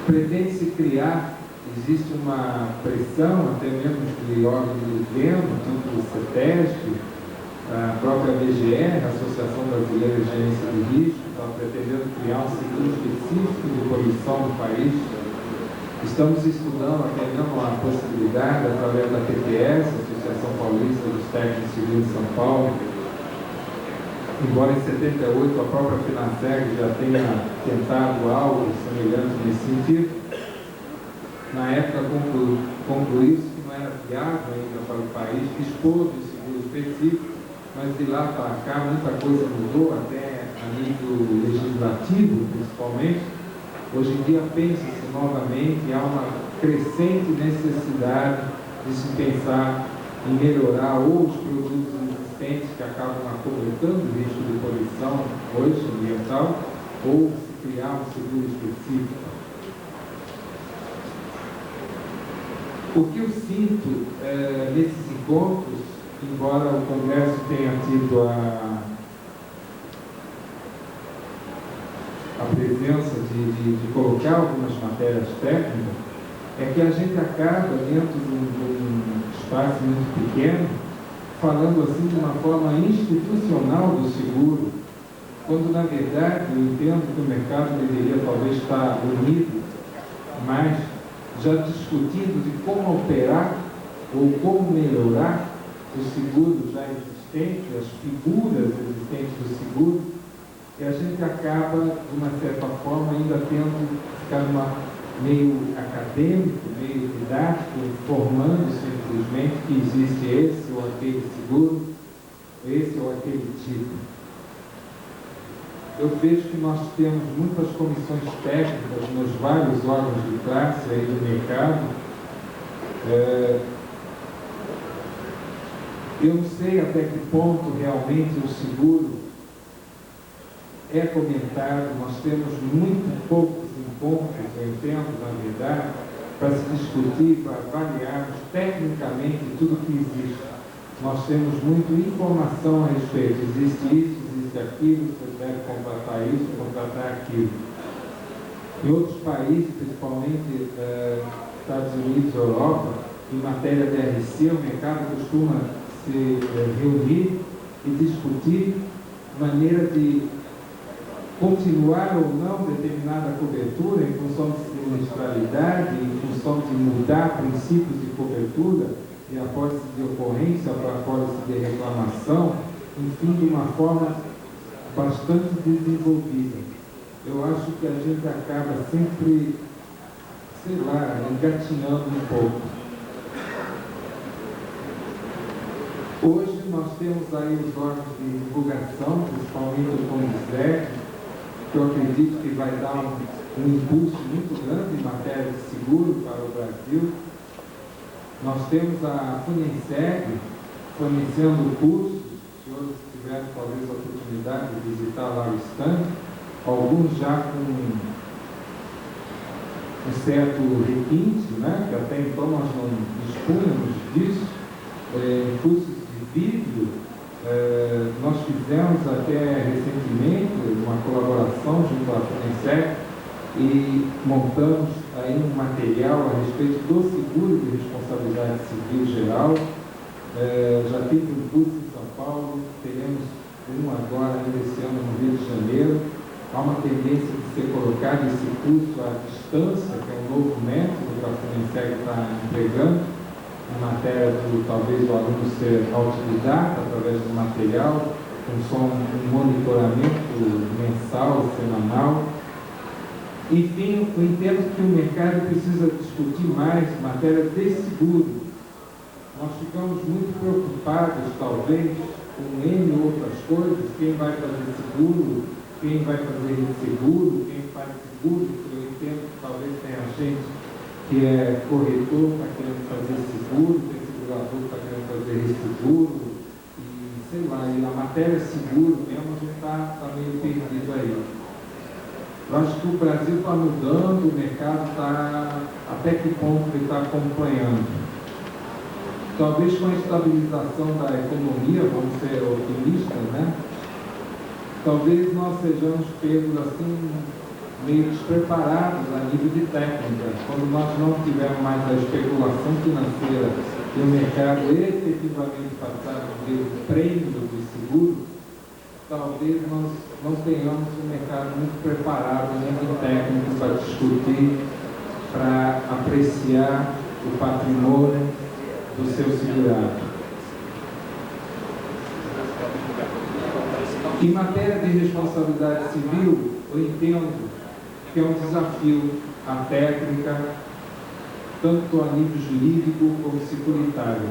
Pretende-se criar, existe uma pressão, até mesmo de órgão do governo, tanto o CETESB, a própria BGR, a Associação Brasileira de Gerência de Risco, está pretendendo criar um seguro específico de poluição no país. Estamos estudando até mesmo a possibilidade, através da PTS, Associação Paulista dos Técnicos Civis de São Paulo, embora em 78 a própria Finanseg já tenha tentado algo semelhante nesse sentido, na época concluiu-se que não era viável ainda para o país dispor de seguro específico, mas de lá para cá muita coisa mudou, até a nível legislativo principalmente. Hoje em dia pensa-se novamente, há uma crescente necessidade de se pensar em melhorar ou os produtos existentes que acabam acobertando o risco de poluição hoje ambiental, ou se criar um seguro específico. O que eu sinto nesses encontros, embora o Congresso tenha tido a presença de colocar algumas matérias técnicas, é que a gente acaba, dentro de um espaço muito pequeno, falando assim de uma forma institucional do seguro, quando na verdade eu entendo que o mercado deveria talvez estar unido, mas já discutindo de como operar ou como melhorar os seguros já existentes, as figuras existentes do seguro, e a gente acaba, de uma certa forma, ainda tendo ficar meio acadêmico, meio didático, informando simplesmente que existe esse ou aquele seguro, esse ou aquele tipo. Eu vejo que nós temos muitas comissões técnicas nos vários órgãos de classe aí do mercado. Eu não sei até que ponto realmente o seguro é comentado. Nós temos muito poucos encontros, eu entendo, na verdade, para se discutir, para avaliarmos tecnicamente tudo que existe. Nós temos muita informação a respeito. Existe isso, existe aquilo, você deve contratar isso, contratar aquilo. Em outros países, principalmente Estados Unidos e Europa, em matéria de RC, o mercado costuma se reunir e discutir maneira de continuar ou não determinada cobertura em função de sinistralidade, em função de mudar princípios de cobertura e a apólice de ocorrência para a apólice de reclamação, enfim, de uma forma bastante desenvolvida. Eu acho que a gente acaba sempre, sei lá, engatinhando um pouco. Hoje nós temos aí os órgãos de divulgação, principalmente o CONISEC, que eu acredito que vai dar um impulso muito grande em matéria de seguro para o Brasil. Nós temos a FUNENSEG fornecendo cursos, os senhores tiveram talvez a oportunidade de visitar lá o stand, alguns já com um certo requinte, né, que até então nós não dispunhamos disso, cursos de vídeo, Nós fizemos até recentemente uma colaboração junto à FUNESEC e montamos aí um material a respeito do seguro de responsabilidade civil geral. Já teve um curso em São Paulo, teremos um agora ainda esse ano no Rio de Janeiro. Há uma tendência de ser colocado esse curso à distância, que é um novo método que a FUNESEC está empregando, em matéria do talvez o aluno ser autodidata através do material, com só um monitoramento mensal, semanal. Enfim, eu entendo que o mercado precisa discutir mais matéria de seguro. Nós ficamos muito preocupados, talvez, com N outras coisas, quem vai fazer seguro, quem vai fazer seguro, quem faz seguro. Eu entendo que talvez tenha gente que é corretor, está querendo fazer seguro, tem segurador que está querendo fazer seguro, e sei lá, e a matéria seguro mesmo, a gente está meio perdido aí. Eu acho que o Brasil está mudando, o mercado está, até que ponto ele está acompanhando. Talvez com a estabilização da economia, vamos ser otimistas, né? Talvez nós sejamos pegos assim, meio despreparados a nível de técnica. Quando nós não tivermos mais a especulação financeira e o mercado efetivamente passar a ter o prêmio de seguro, talvez nós não tenhamos um mercado muito preparado a nível técnico para discutir, para apreciar o patrimônio do seu segurado. Em matéria de responsabilidade civil, eu entendo que é um desafio a técnica, tanto a nível jurídico como securitário.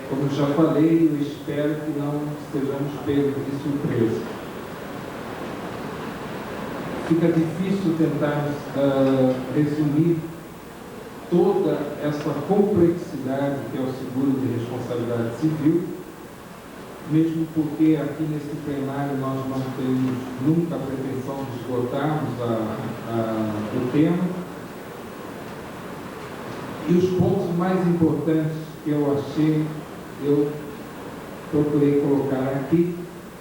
Como já falei, eu espero que não sejamos pegos de surpresa. Fica difícil tentar resumir toda essa complexidade que é o seguro de responsabilidade civil, mesmo porque aqui nesse plenário nós não temos nunca a pretensão de esgotarmos o tema. E os pontos mais importantes que eu achei, eu procurei colocar aqui,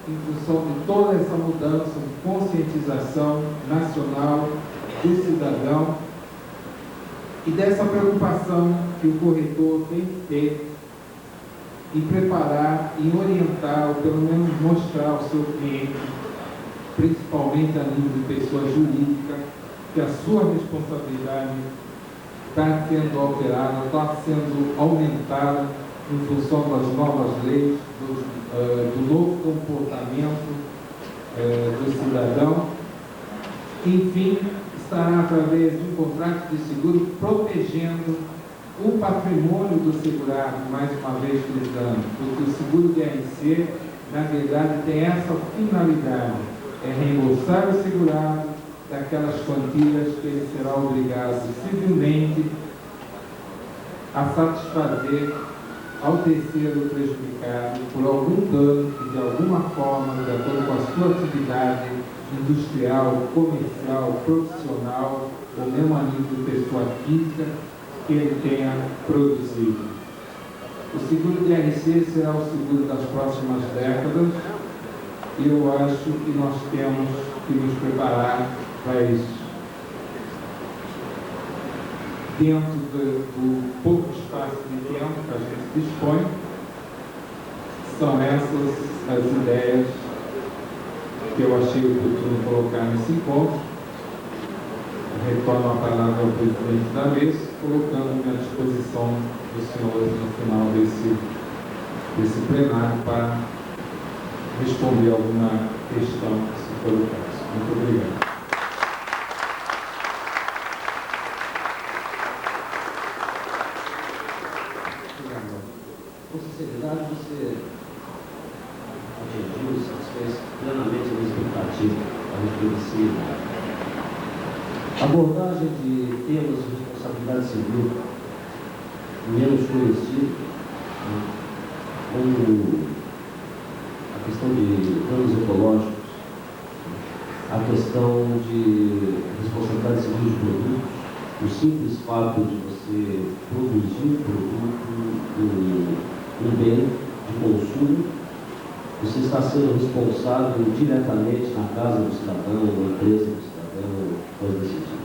em função de toda essa mudança de conscientização nacional do cidadão, e dessa preocupação que o corretor tem que ter em preparar, em orientar, ou pelo menos mostrar ao seu cliente, principalmente a nível de pessoa jurídica, que a sua responsabilidade está sendo alterada, está sendo aumentada em função das novas leis, do novo comportamento do cidadão. Enfim, estará através de um contrato de seguro protegendo o patrimônio do segurado, mais uma vez frisando, porque o seguro de RC, na verdade, tem essa finalidade, é reembolsar o segurado daquelas quantias que ele será obrigado civilmente a satisfazer ao terceiro prejudicado por algum dano que, de alguma forma, de acordo com a sua atividade industrial, comercial, profissional, ou mesmo a nível de pessoa física, que ele tenha produzido. O seguro de RC será o seguro das próximas décadas e eu acho que nós temos que nos preparar para isso. Dentro do pouco espaço de tempo que a gente dispõe, são essas as ideias que eu achei oportuno colocar nesse encontro. Retorno a palavra ao presidente da mesa, colocando-me à disposição dos senhores no final desse plenário para responder alguma questão, se for o caso. Muito obrigado. Com sinceridade, você atingiu, satisfez plenamente a expectativa a respeito desse seminário. A abordagem de temas de responsabilidade civil menos conhecidos, como a questão de danos ecológicos, a questão de responsabilidade civil de produtos, o simples fato de você produzir um produto, um bem de consumo, você está sendo responsável diretamente na casa do cidadão, na empresa do cidadão, coisa desse tipo.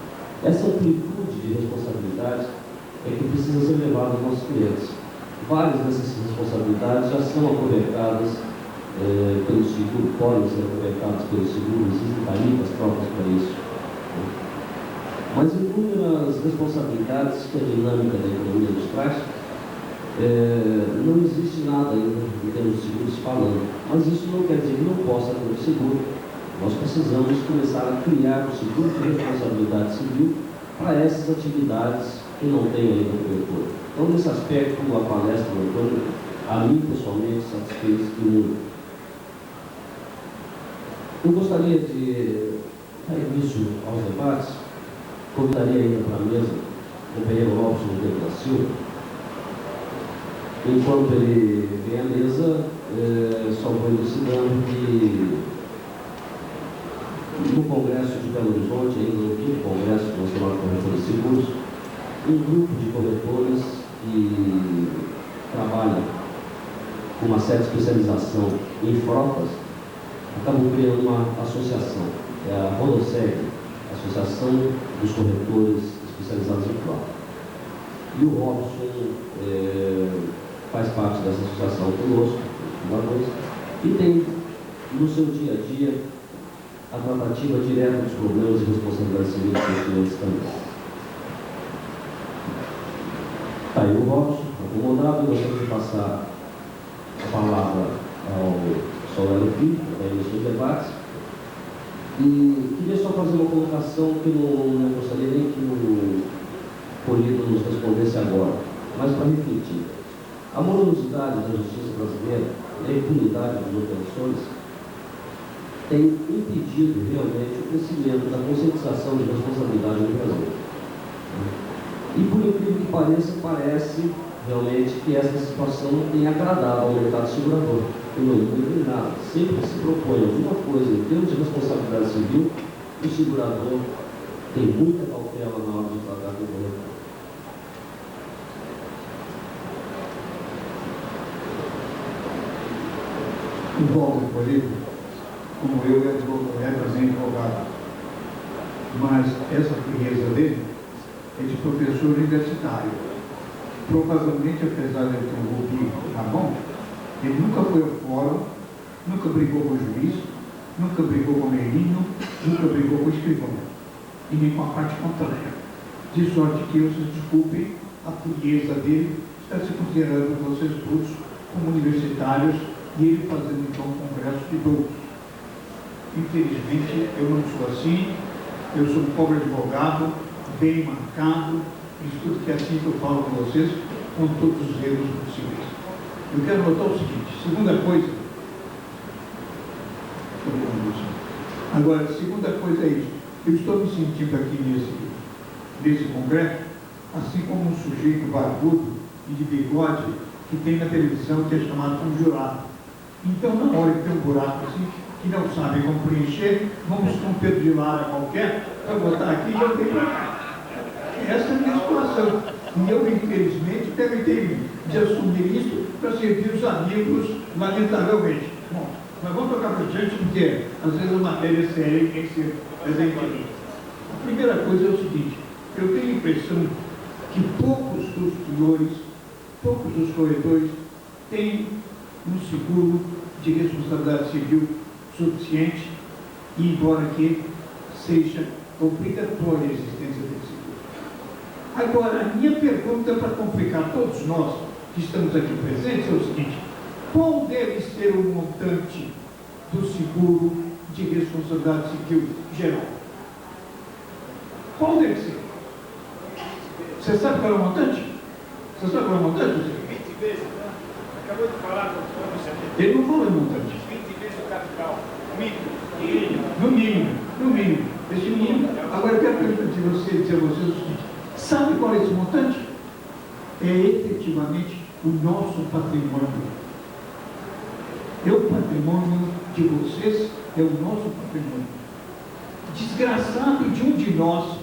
Essa amplitude de responsabilidades é que precisa ser levada aos nossos clientes. Várias dessas responsabilidades já são acobertadas pelo seguro, podem ser acobertadas pelo seguro, existem tarifas próprias para isso. Mas inúmeras responsabilidades que a dinâmica da economia nos traz, não existe nada ainda em termos de seguros falando. Mas isso não quer dizer que não possa ter seguro. Nós precisamos começar a criar um seguro de responsabilidade civil para essas atividades que não têm ainda cobertura. Então, nesse aspecto, a palestra do Antônio, a mim pessoalmente, satisfez e muito. Eu gostaria de dar início aos debates, convidaria ainda para a mesa o companheiro Robson da Silva. Enquanto ele vem à mesa, só vou elucidando que no Congresso de Belo Horizonte, ainda no 5º Congresso Nacional de Corretores de Seguros, um grupo de corretores que trabalha com uma certa especialização em frotas, acabou criando uma associação, é a Rodoseg, Associação dos Corretores Especializados em Frota. E o Robson faz parte dessa associação conosco, e tem no seu dia a dia a tratativa direta dos problemas e responsabilidades civis dos clientes também. Está aí o Robson, acomodado. Eu gostaria de passar a palavra ao Solano Filho, para início dos debates. E queria só fazer uma colocação que não gostaria nem que o Polido nos respondesse agora, mas para refletir. A morosidade da justiça brasileira e a impunidade das operações tem impedido realmente o crescimento da conscientização de responsabilidade no Brasil. E por incrível que pareça, parece realmente que essa situação não tem agradado ao mercado segurador. Eu não muda nada. Sempre que se propõe alguma coisa em termos de responsabilidade civil, o segurador tem muita cautela na hora de tratar com o corretor. O Walter Polido, como eu, é também advogado, mas essa frieza dele é de professor universitário. Provavelmente, apesar de ele ter um golpinho na mão, ele nunca foi ao fórum, nunca brigou com o juiz, nunca brigou com o meirinho, nunca brigou com o escrivão, e nem com a parte contrária. De sorte que vocês desculpem a frieza dele, está se considerando vocês todos como universitários, e ele fazendo então um congresso de doutos. Infelizmente, eu não sou assim, eu sou um pobre advogado, bem marcado, isso tudo que é assim que eu falo com vocês, com todos os erros possíveis. Eu quero notar o seguinte, segunda coisa, agora, segunda coisa é isso, eu estou me sentindo aqui nesse congresso, assim como um sujeito barbudo e de bigode que tem na televisão, que é chamado como jurado. Então, na hora que tem um buraco assim, que não sabe como preencher, vamos com um Pedro de Lara qualquer, para botar aqui e eu tenho para cá. Essa é a minha situação. E eu, infelizmente, tentei de assumir isso para servir os amigos, lamentavelmente. Bom, mas vamos tocar para diante, porque às vezes a matéria é séria e tem que ser presenteada. A primeira coisa é o seguinte, eu tenho a impressão que poucos dos senhores, poucos dos corretores têm um seguro de responsabilidade civil suficiente, e embora que seja obrigatória a existência desse seguro. Agora, a minha pergunta para complicar todos nós que estamos aqui presentes é o seguinte: qual deve ser o montante do seguro de responsabilidade civil geral? Qual deve ser? Você sabe qual é o montante? Você sabe qual é o montante? 20 vezes, né? Acabou de falar, ele não falou em montante. 20 vezes o capital, mínimo. No mínimo. Esse mínimo. Agora eu quero perguntar de você, dizer a vocês o seguinte: sabe qual é esse montante? É efetivamente o nosso patrimônio. É o patrimônio de vocês, é o nosso patrimônio. Desgraçado de um de nós,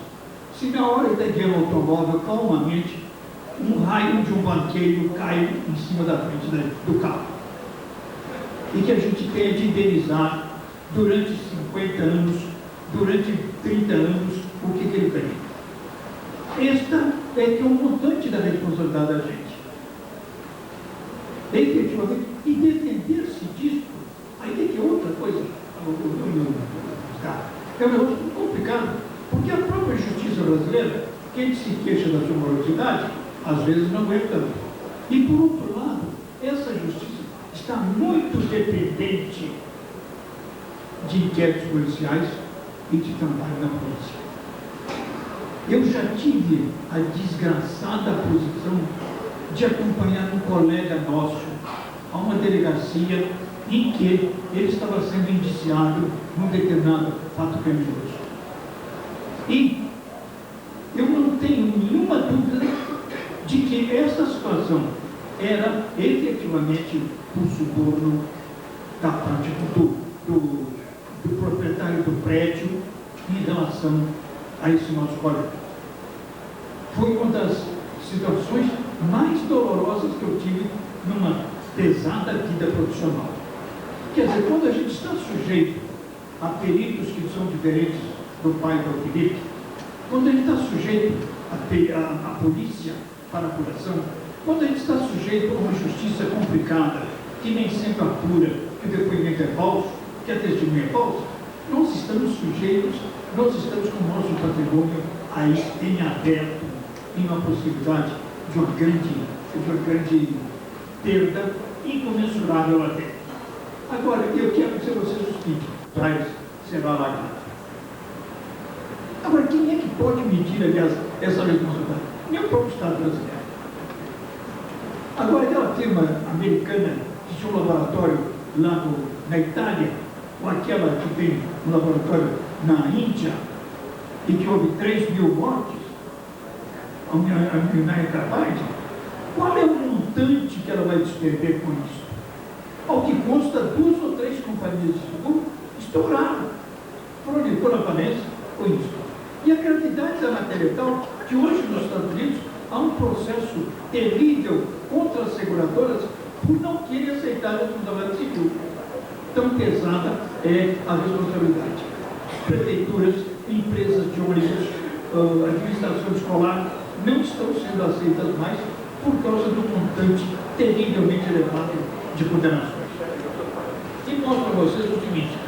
se na hora da guerra automóvel, calmamente, um raio de um banqueiro cai em cima da frente do carro. E que a gente tem de indenizar durante 50 anos, durante 30 anos, o que ele ganha. Esta é que é um montante da responsabilidade da gente. Efetivamente, e defender-se disso, aí é que é outra coisa. É um negócio muito complicado, porque a própria justiça brasileira, quem se queixa da sua morosidade, às vezes não aguenta. E, por outro lado, essa justiça está muito dependente de inquéritos policiais e de trabalho na polícia. Eu já tive a desgraçada posição de acompanhar um colega nosso a uma delegacia em que ele estava sendo indiciado num determinado fato criminoso. E eu não tenho nenhuma dúvida de que essa situação era efetivamente o suborno da parte do proprietário do prédio em relação a esse nosso colega. Foi uma das situações mais dolorosas que eu tive numa pesada vida profissional. Quer dizer, quando a gente está sujeito a peritos que são diferentes do pai do Felipe, quando a gente está sujeito a polícia para apuração, quando a gente está sujeito a uma justiça complicada, que nem sempre apura, que o depoimento é falso, que a testemunha é falsa, nós estamos sujeitos, nós estamos com o nosso patrimônio aí em aberto, em uma possibilidade de uma grande perda incomensurável até. Agora, eu quero dizer a vocês o seguinte: Praia será alagado. Agora, quem é que pode medir, aliás, essa responsabilidade? Nem o próprio Estado brasileiro. Agora, aquela firma americana que tinha um laboratório lá na Itália, ou aquela que tem um laboratório na Índia, e que houve 3.000 mortes, a United Carbide, qual é o montante que ela vai despender com isso? Ao que consta, 2 ou 3 companhias de seguro estouraram, foram na falência com isso. E a gravidade da matéria é tal que hoje nos Estados Unidos há um processo terrível contra as seguradoras por não querer aceitar a responsabilidade civil. Tão pesada é a responsabilidade. Prefeituras, empresas de ônibus, administração escolar não estão sendo aceitas mais por causa do montante terrivelmente elevado de condenações. E mostro para vocês o seguinte: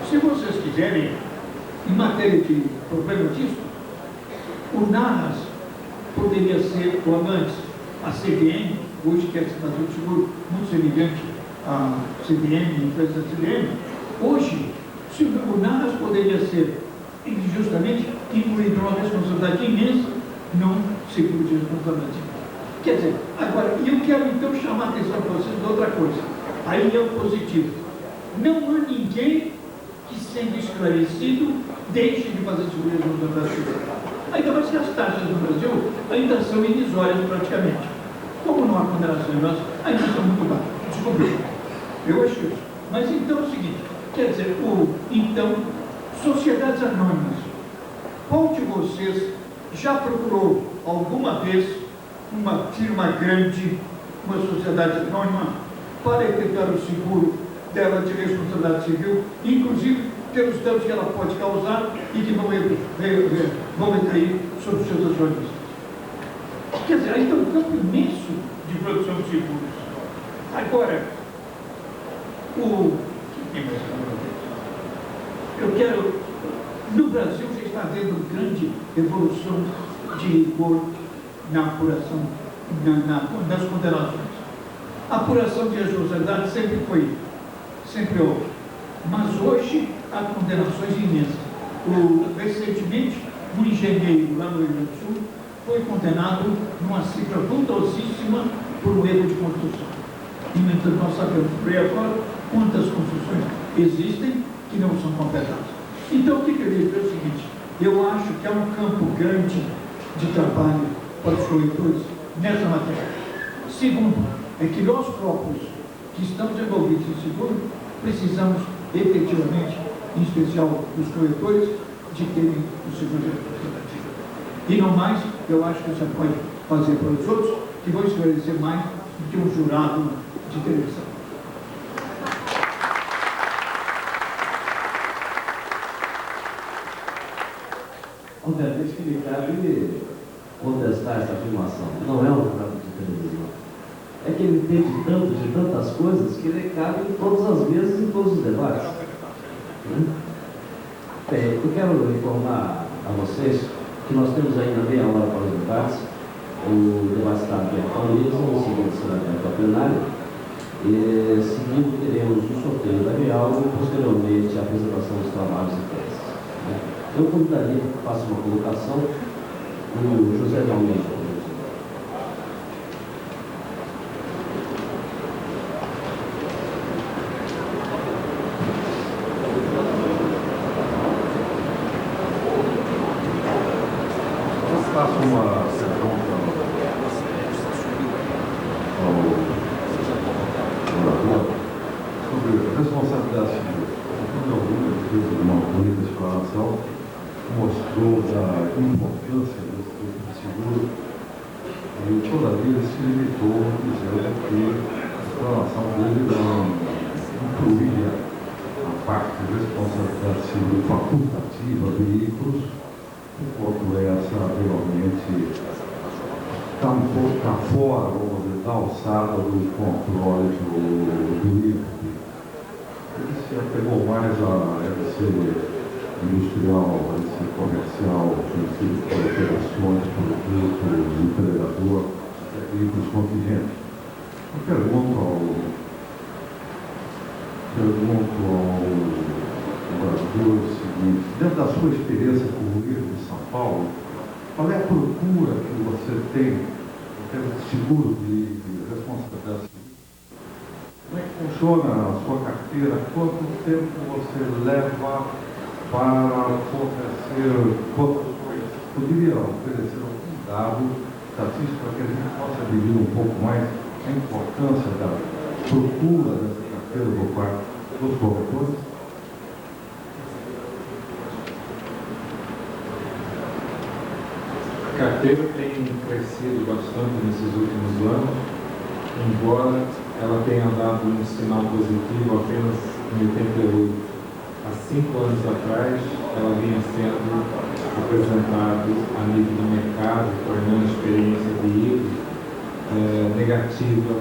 se vocês quiserem, em matéria de problema disso, o NARAS poderia ser, ou antes, a CVM, hoje que é a Cidadão de Seguro, muito semelhante à CVM, a empresa da CVM, hoje, se o NARAS poderia ser, justamente, incluído uma responsabilidade imensa num seguro de responsabilidade. Quer dizer, agora, eu quero então chamar a atenção para vocês de outra coisa. Aí é o positivo. Não há ninguém que, sendo esclarecido, deixe de fazer seguro de responsabilidade. Ainda mais que as taxas no Brasil ainda são irrisórias praticamente. Como não há condenação em nós, ainda são muito baixas. Desculpe, eu acho isso. Mas então é o seguinte, quer dizer, então, sociedades anônimas. Qual de vocês já procurou alguma vez uma firma grande, uma sociedade anônima, para efetuar o seguro dela de responsabilidade civil, inclusive pelos danos que ela pode causar e que vão recair sobre os seus acionistas? Quer dizer, aí está um campo imenso de produção de seguros. Agora, eu quero, no Brasil já está havendo grande evolução de rigor na apuração, das condenações. A apuração de responsabilidade sempre houve. Mas hoje há condenações imensas. Recentemente, um engenheiro lá no Rio Grande do Sul foi condenado numa cifra vultosíssima por um erro de construção. E, no entanto, nós sabemos por aí agora quantas construções existem que não são completadas. Então, o que eu digo é o seguinte: eu acho que há um campo grande de trabalho para os corretores nessa matéria. Segundo, é que nós próprios, que estamos envolvidos em seguro, precisamos efetivamente, em especial os corretores, de terem o seguro de responsabilidade. E não mais, eu acho que você pode fazer para os outros, que vão esclarecer mais do que um jurado de televisão. Obviamente que me cabe contestar essa afirmação. Não é um programa de televisão. É que ele entende tanto de tantas coisas que ele cabe em todas as mesas e em todos os debates. Bem, eu quero informar a vocês que nós temos ainda meia hora para os debates. O debate está aberto à mesa, em seguida será aberto à plenária. E seguindo, teremos o sorteio da real e posteriormente a apresentação dos trabalhos e teses. Eu convidaria que faça uma colocação do José de Almeida. Faço uma pergunta ao orador sobre a responsabilidade civil. O Dr. fez uma bonita declaração, mostrou a importância desse tipo de seguro e, todavia, ele se limitou dizendo que a declaração dele não incluía a parte de responsabilidade civil facultativa de veículos, enquanto essa realmente está um pouco fora, vamos dizer, da alçada do controle do INPE. Ele se apegou mais a LC industrial, a LC comercial, conhecido por operações, produtos, empregador, veículos contingentes. Eu pergunto ao orador o seguinte: dentro da sua experiência como líder de São Paulo, qual é a procura que você tem em termos de seguro de responsabilidade civil? Como é que funciona a sua carteira? Quanto tempo você leva para fornecer cotações? Poderia oferecer algum dado estatístico para que a gente possa dividir um pouco mais a importância da procura dessa carteira por parte dos corretores? A carteira tem crescido bastante nesses últimos anos, embora ela tenha dado um sinal positivo apenas em 88. Há 5 anos atrás, ela vinha sendo apresentada a nível do mercado, tornando a experiência de híbrido negativa.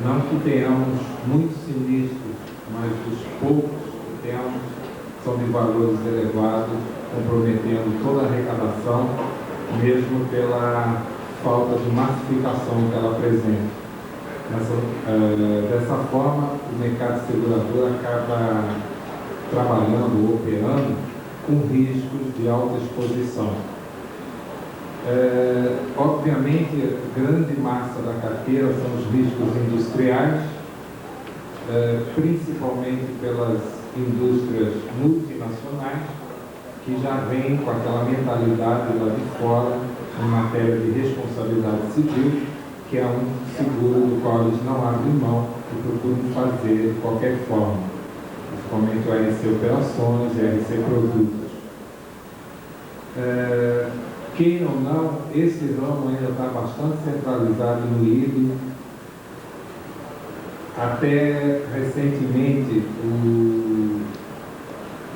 Não que tenhamos muitos sinistros, mas os poucos que temos são de valores elevados, comprometendo toda a arrecadação, mesmo pela falta de massificação que ela apresenta. Dessa forma, o mercado segurador acaba trabalhando, operando com riscos de alta exposição. Obviamente, a grande massa da carteira são os riscos industriais, principalmente pelas indústrias multinacionais, que já vêm com aquela mentalidade lá de fora em matéria de responsabilidade civil, que é um seguro do qual eles não abrem mão e procuram fazer de qualquer forma, principalmente o RC Operações e o RC Produtos. Queira ou não, esse ramo ainda está bastante centralizado no híbrido. Até recentemente,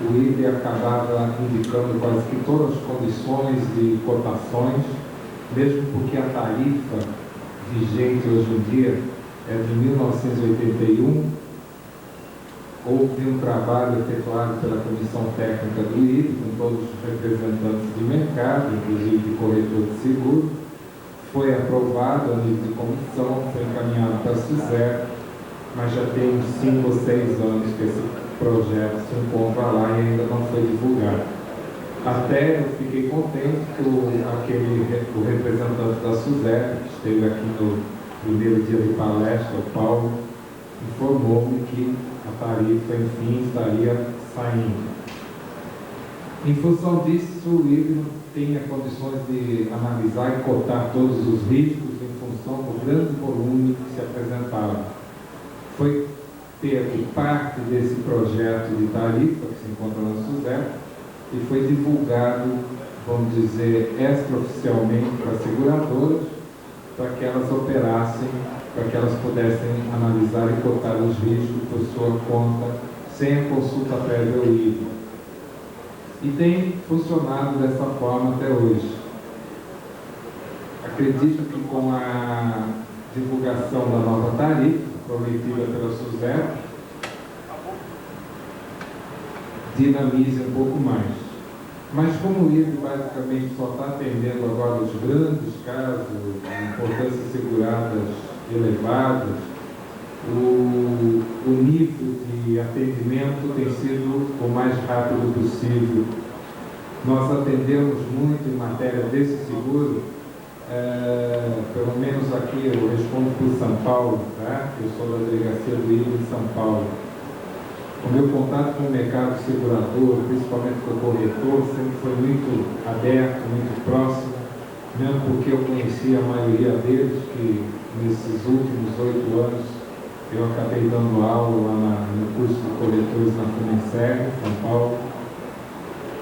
o IBE acabava indicando quase que todas as condições de cotações, mesmo porque a tarifa vigente hoje em dia é de 1981. Houve um trabalho efetuado pela Comissão Técnica do IBE, com todos os representantes de mercado, inclusive de corretor de seguro. Foi aprovado a nível de comissão, foi encaminhado para a SUSEP, mas já tem uns 5 ou 6 anos que esse projeto se encontra lá e ainda não foi divulgado. Até eu fiquei contente que o representante da SUSEP, que esteve aqui no primeiro dia de palestra, o Paulo, informou-me que a tarifa, enfim, estaria saindo. Em função disso, o IBE tinha condições de analisar e cotar todos os riscos em função do grande volume que se apresentava. Foi pego parte desse projeto de tarifa que se encontra na SUSEP e foi divulgado, vamos dizer, extraoficialmente para as seguradoras, para que elas operassem, para que elas pudessem analisar e cotar os riscos por sua conta, sem a consulta prévia ao IBE. e tem funcionado dessa forma até hoje. Acredito que com a divulgação da nova tarifa, prometida pela SUSEP, dinamize um pouco mais. Mas como o IVE basicamente só está atendendo agora os grandes casos, de importância seguradas elevadas, o nível de atendimento tem sido o mais rápido possível. Nós atendemos muito em matéria desse seguro, pelo menos aqui eu respondo por São Paulo, tá? Eu sou da delegacia do IVE em São Paulo. O meu contato com o mercado segurador, principalmente com o corretor, sempre foi muito aberto, muito próximo, mesmo porque eu conheci a maioria deles, que nesses últimos 8 anos eu acabei dando aula lá no curso de corretores na FUNESEG, São Paulo.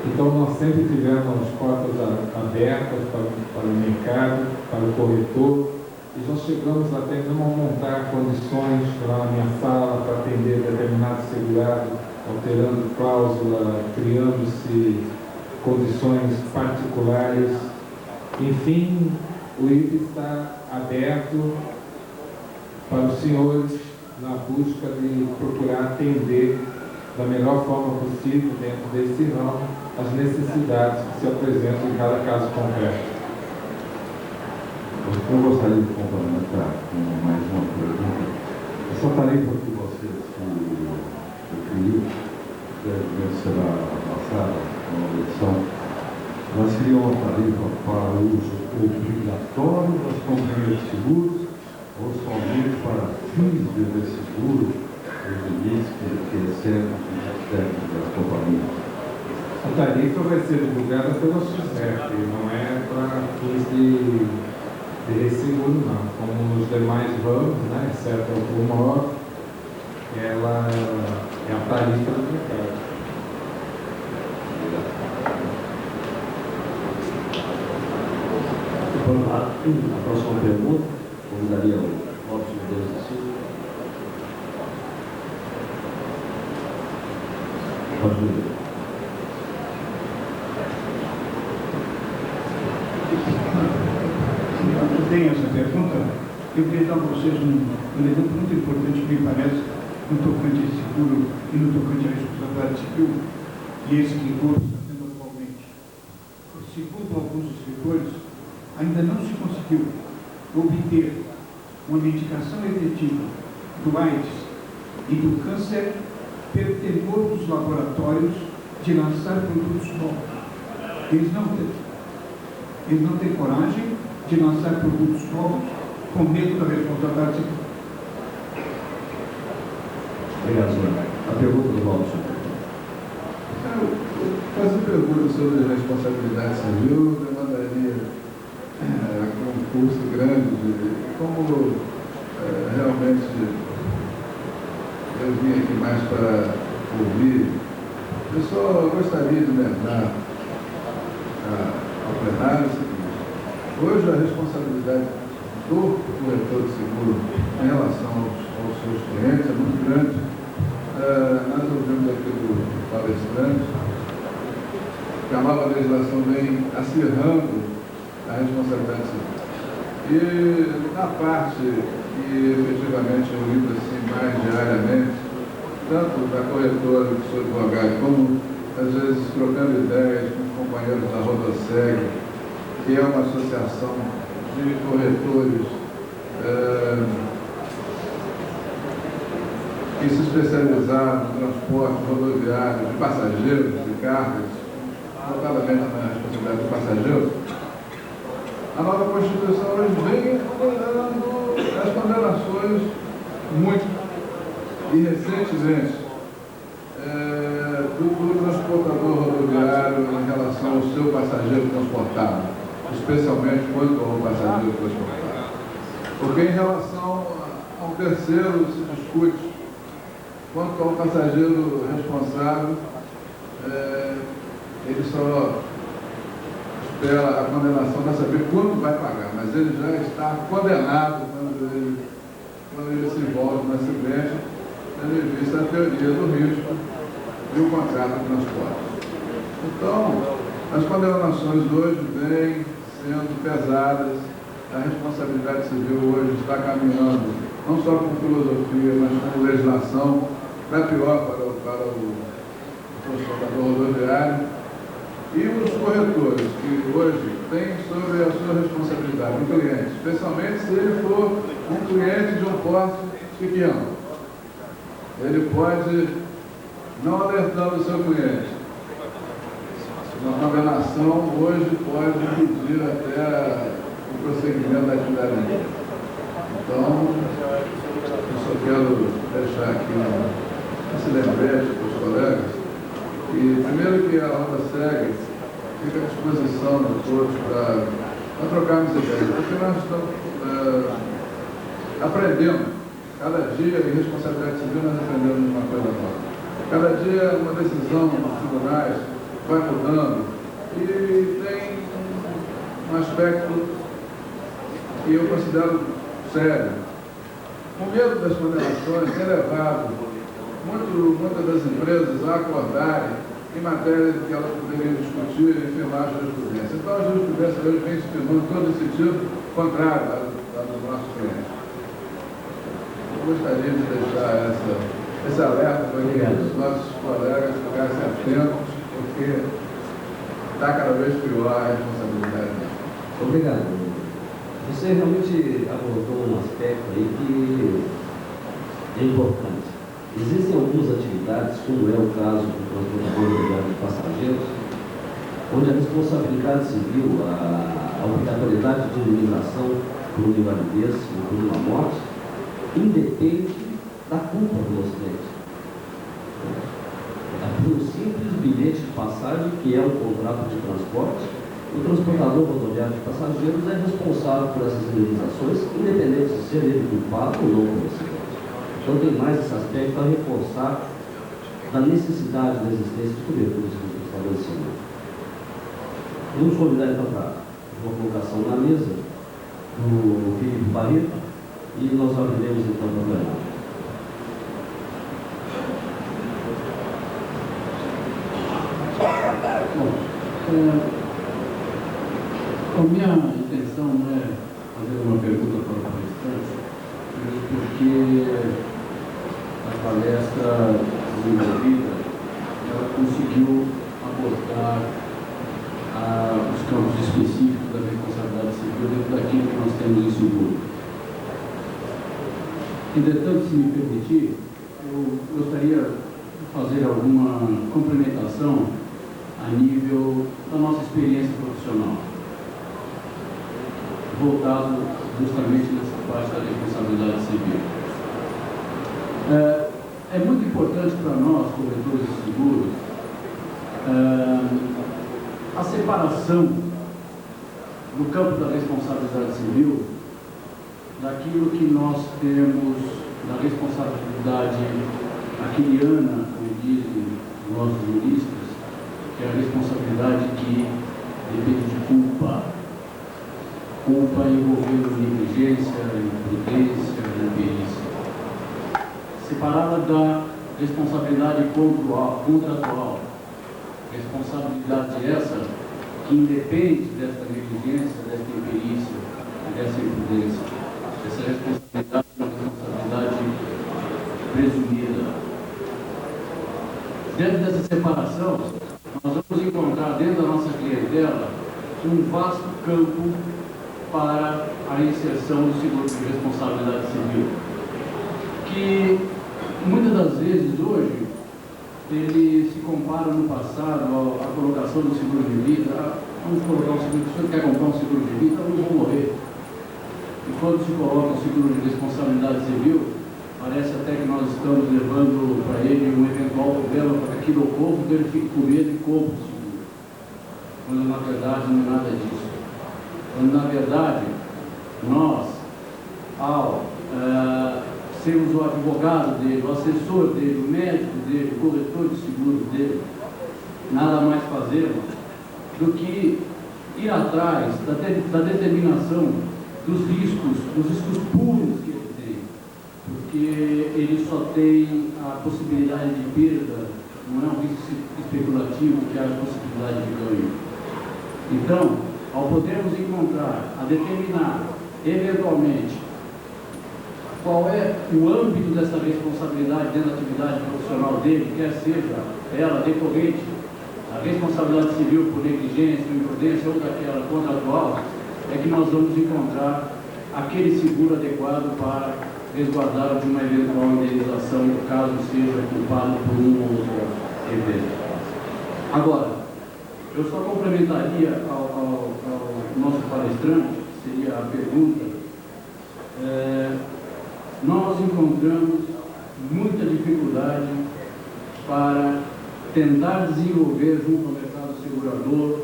Então nós sempre tivemos as portas abertas para o mercado, para o corretor, e já chegamos até mesmo a montar condições lá na minha sala para atender determinado segurado, alterando cláusula, criando-se condições particulares. Enfim, o IVE está aberto para os senhores na busca de procurar atender da melhor forma possível, dentro desse ramo, as necessidades que se apresentam em cada caso concreto. Eu gostaria de complementar com mais uma pergunta. Essa tarifa que você se referiu, deve será passada na eleição, ela seria uma tarifa para uso obrigatório das companhias de seguros ou somente para fins de seguro, os limites que excedem os técnicos da companhia? A tarifa vai ser divulgada pela SUSEP, não é para fins de resseguro, não. Como nos demais ramos, né, exceto o maior, ela é a tarifa do mercado. A próxima pergunta, convidaria o Robson Deus da Silva. Pode vir. Eu tenho essa pergunta, eu queria dar a vocês um elemento muito importante que me parece no tocante a seguro e no tocante à responsabilidade civil, e esse rigor está tendo atualmente. Segundo alguns escritores, ainda não se conseguiu obter uma medicação efetiva do AIDS e do câncer pelo temor dos laboratórios de lançar produtos novos. Eles não têm coragem de lançar produtos novos com medo da responsabilidade civil. Obrigado, senhor. A pergunta do Robson. Fazer pergunta sobre responsabilidade civil demandaria um curso grande, como realmente eu vim aqui mais para ouvir. Eu só gostaria de lembrar ao plenário o seguinte: hoje a responsabilidade do corretor de seguro em relação aos seus clientes é muito grande. Nós ouvimos aqui do palestrante que a nova legislação vem acirrando a responsabilidade civil. E na parte que efetivamente eu lido assim mais diariamente, tanto da corretora do seu advogado, como às vezes trocando ideias com os companheiros da Rodoseg, que é uma associação de corretores que se especializaram no transporte rodoviário de passageiros, de cargas, notadamente na responsabilidade de passageiros. A nova Constituição hoje vem condenando as condenações muito, e recentemente, do transportador rodoviário em relação ao seu passageiro transportado, especialmente quanto ao passageiro transportado. Porque em relação ao terceiro se discute quanto ao passageiro responsável, ele só espera a condenação para saber quanto vai pagar, mas ele já está condenado quando ele se envolve no acidente, tendo em vista a teoria do risco e o contrato de transporte. Então, as condenações hoje vêm sendo pesadas, a responsabilidade civil hoje está caminhando, não só com filosofia, mas com legislação, para pior para o transportador rodoviário. E os corretores, que hoje têm sobre a sua responsabilidade o cliente, especialmente se ele for um cliente de um porte pequeno. Ele pode, não alertando o seu cliente, uma condenação hoje pode impedir até o prosseguimento da atividade dele. Então, eu só quero deixar aqui esse lembrete para os colegas. E primeiro que a roda segue, fica à disposição de todos para trocarmos ideias, porque nós estamos aprendendo. Cada dia, em responsabilidade civil, nós aprendemos uma coisa nova. Cada dia, uma decisão dos tribunais vai mudando e tem um aspecto que eu considero sério. O medo das condenações tem levado muitas das empresas a acordarem em matéria de que elas poderiam discutir e firmar a jurisprudência. Então, a jurisprudência hoje vem se firmando todo esse sentido contrário à dos nossos clientes. Eu gostaria de deixar esse alerta para que os nossos colegas ficassem atentos, porque está cada vez pior a responsabilidade. Obrigado. Você realmente abordou um aspecto aí que é importante. Existem algumas atividades, como é o caso do transportador rodoviário de passageiros, onde a responsabilidade civil, a obrigatoriedade de indenização por uma invalidez ou por uma morte, independe da culpa do acidente. Por um simples bilhete de passagem, que é um contrato de transporte, o transportador rodoviário de passageiros é responsável por essas indenizações, independente de ser ele culpado ou não por acidente. Então tem mais esse aspecto para reforçar da necessidade da existência de cobertura de estabelecimento. Vamos convidar então para uma colocação na mesa do Felipe Barreto e nós abriremos então para o plenário. A minha intenção não é fazer uma pergunta para o palestrante, porque a palestra desenvolvida, ela conseguiu abordar os campos específicos da responsabilidade civil dentro daquilo que nós temos em seguro. Entretanto, se me permitir, eu gostaria de fazer alguma complementação a nível da nossa experiência profissional, voltado justamente nessa parte da responsabilidade civil. É muito importante para nós, corretores de seguros, a separação do campo da responsabilidade civil daquilo que nós temos da responsabilidade aquiliana, como dizem os nossos juristas, que é a responsabilidade que depende de culpa envolvendo negligência, imprudência, imperícia. Separada da responsabilidade contratual. Responsabilidade essa que independe desta negligência, desta imperícia, dessa imprudência. Essa responsabilidade é uma responsabilidade presumida. Dentro dessa separação, nós vamos encontrar dentro da nossa clientela um vasto campo para a inserção do seguro de responsabilidade civil, que muitas das vezes hoje ele se compara no passado à colocação do seguro de vida. Vamos colocar um seguro, se você quer comprar um seguro de vida, não vão morrer. E quando se coloca o seguro de responsabilidade civil, parece até que nós estamos levando para ele um eventual problema para que aquilo ocorra, ele fique com medo e compra o seguro. Quando na verdade não é nada disso. Quando na verdade nós, ao sermos o advogado dele, o assessor dele, o médico dele, o corretor de seguros dele, nada mais fazemos do que ir atrás da determinação dos riscos puros que ele tem, porque ele só tem a possibilidade de perda não é um risco especulativo que há possibilidade de ganho. Então, ao podermos encontrar, a determinar, eventualmente, qual é o âmbito dessa responsabilidade dentro da atividade profissional dele, quer seja ela decorrente da responsabilidade civil por negligência, imprudência ou daquela contratual, é que nós vamos encontrar aquele seguro adequado para resguardar de uma eventual indenização, caso seja culpado por um ou outro evento. Agora, eu só complementaria ao nosso palestrante, seria a pergunta, nós encontramos muita dificuldade para tentar desenvolver junto ao mercado segurador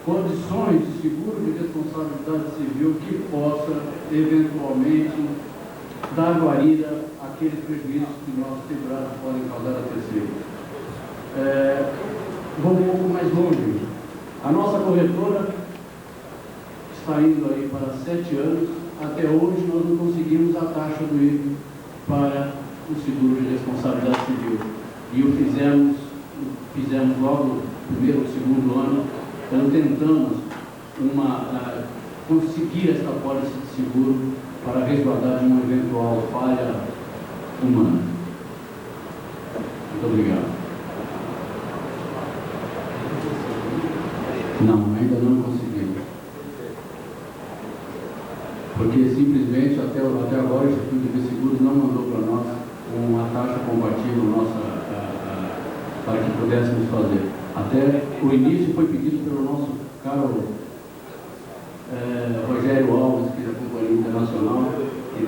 condições de seguro de responsabilidade civil que possa, eventualmente, dar guarida àqueles prejuízos que nossos segurados podem causar a terceiros. Vou um pouco mais longe. A nossa corretora está indo aí para 7 anos. Até hoje nós não conseguimos a taxa do IVA para o seguro de responsabilidade civil. E o fizemos logo no primeiro ou segundo ano, então tentamos conseguir esta pólice de seguro para resguardar de uma eventual falha humana. Muito obrigado. Não, ainda não conseguimos. Porque simplesmente até agora o Instituto de Seguros não mandou para nós uma taxa compatível para que pudéssemos fazer. Até o início foi pedido pelo nosso caro Rogério Alves, que é da Companhia Internacional, e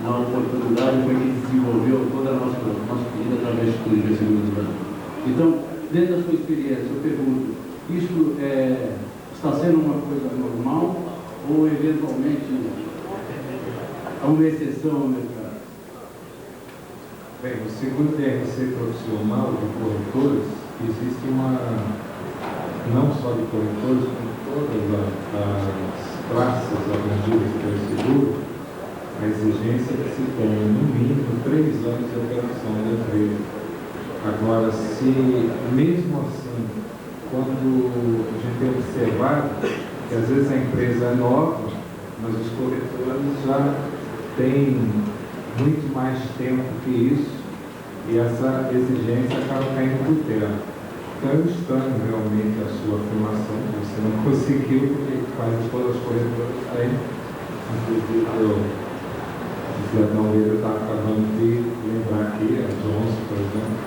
na oportunidade foi que desenvolveu toda a nossa pedido através do Instituto de Seguros do Brasil. Então, dentro da sua experiência, eu pergunto, isso está sendo uma coisa normal ou eventualmente há uma exceção ao mercado? Bem, o seguro DRC profissional de corretores, existe não só de corretores, como todas as classes abrangidas pelo seguro, a exigência é que se tenha no mínimo 3 anos de operação da empresa. Agora, se mesmo assim, quando a gente tem observado que às vezes a empresa é nova, mas os corretores já têm muito mais tempo que isso e essa exigência acaba caindo por terra. Então eu estranho realmente a sua afirmação, que você não conseguiu, porque quase todas as coisas aí, inclusive o cidadão dele está acabando de lembrar aqui, a Johnson, por exemplo,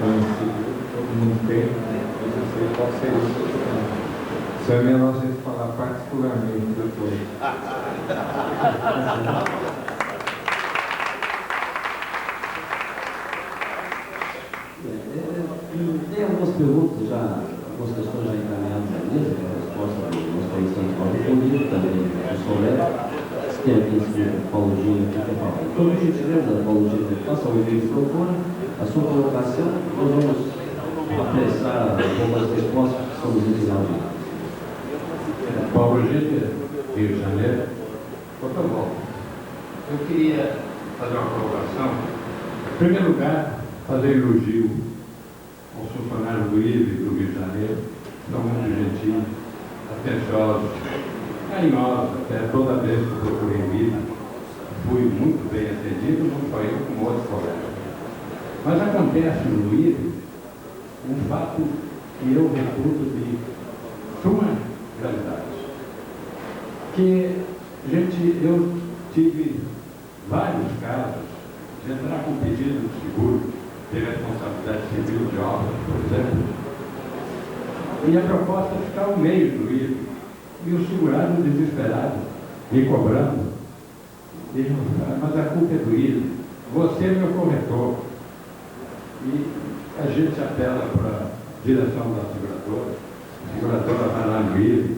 todo mundo tem, eu não sei qual seria isso. Isso é melhor a gente falar particularmente depois. Tem algumas perguntas, algumas questões já encaminhadas na mesa, a resposta do nosso palestrante Paulo respondido, também do Solé. Tem aqui esse Paulo Gino que quer falar. Por gentileza, Paulo Gino, faça o vídeo e procura a sua colocação, nós vamos apressar algumas respostas que estamos ensinados. Paulo Gino, Rio de Janeiro. Doutor Paulo, eu queria fazer uma colocação. Em primeiro lugar, fazer elogio aos funcionários do IVE do Rio de Janeiro, são muito gentis, atenciosos, carinhosos, até toda vez que eu procurei o IVE, fui muito bem atendido, não só eu, como outros colegas. Mas acontece no IVE um fato que eu reputo de suma gravidade. Que, eu tive vários casos de entrar com pedido de seguro de responsabilidade civil de obras, por exemplo, e a proposta ficar um mês no IVE, e o segurado desesperado, me cobrando, mas a culpa é do IVE, você é meu corretor. E a gente apela para a direção da seguradora, a seguradora vai lá no IVE,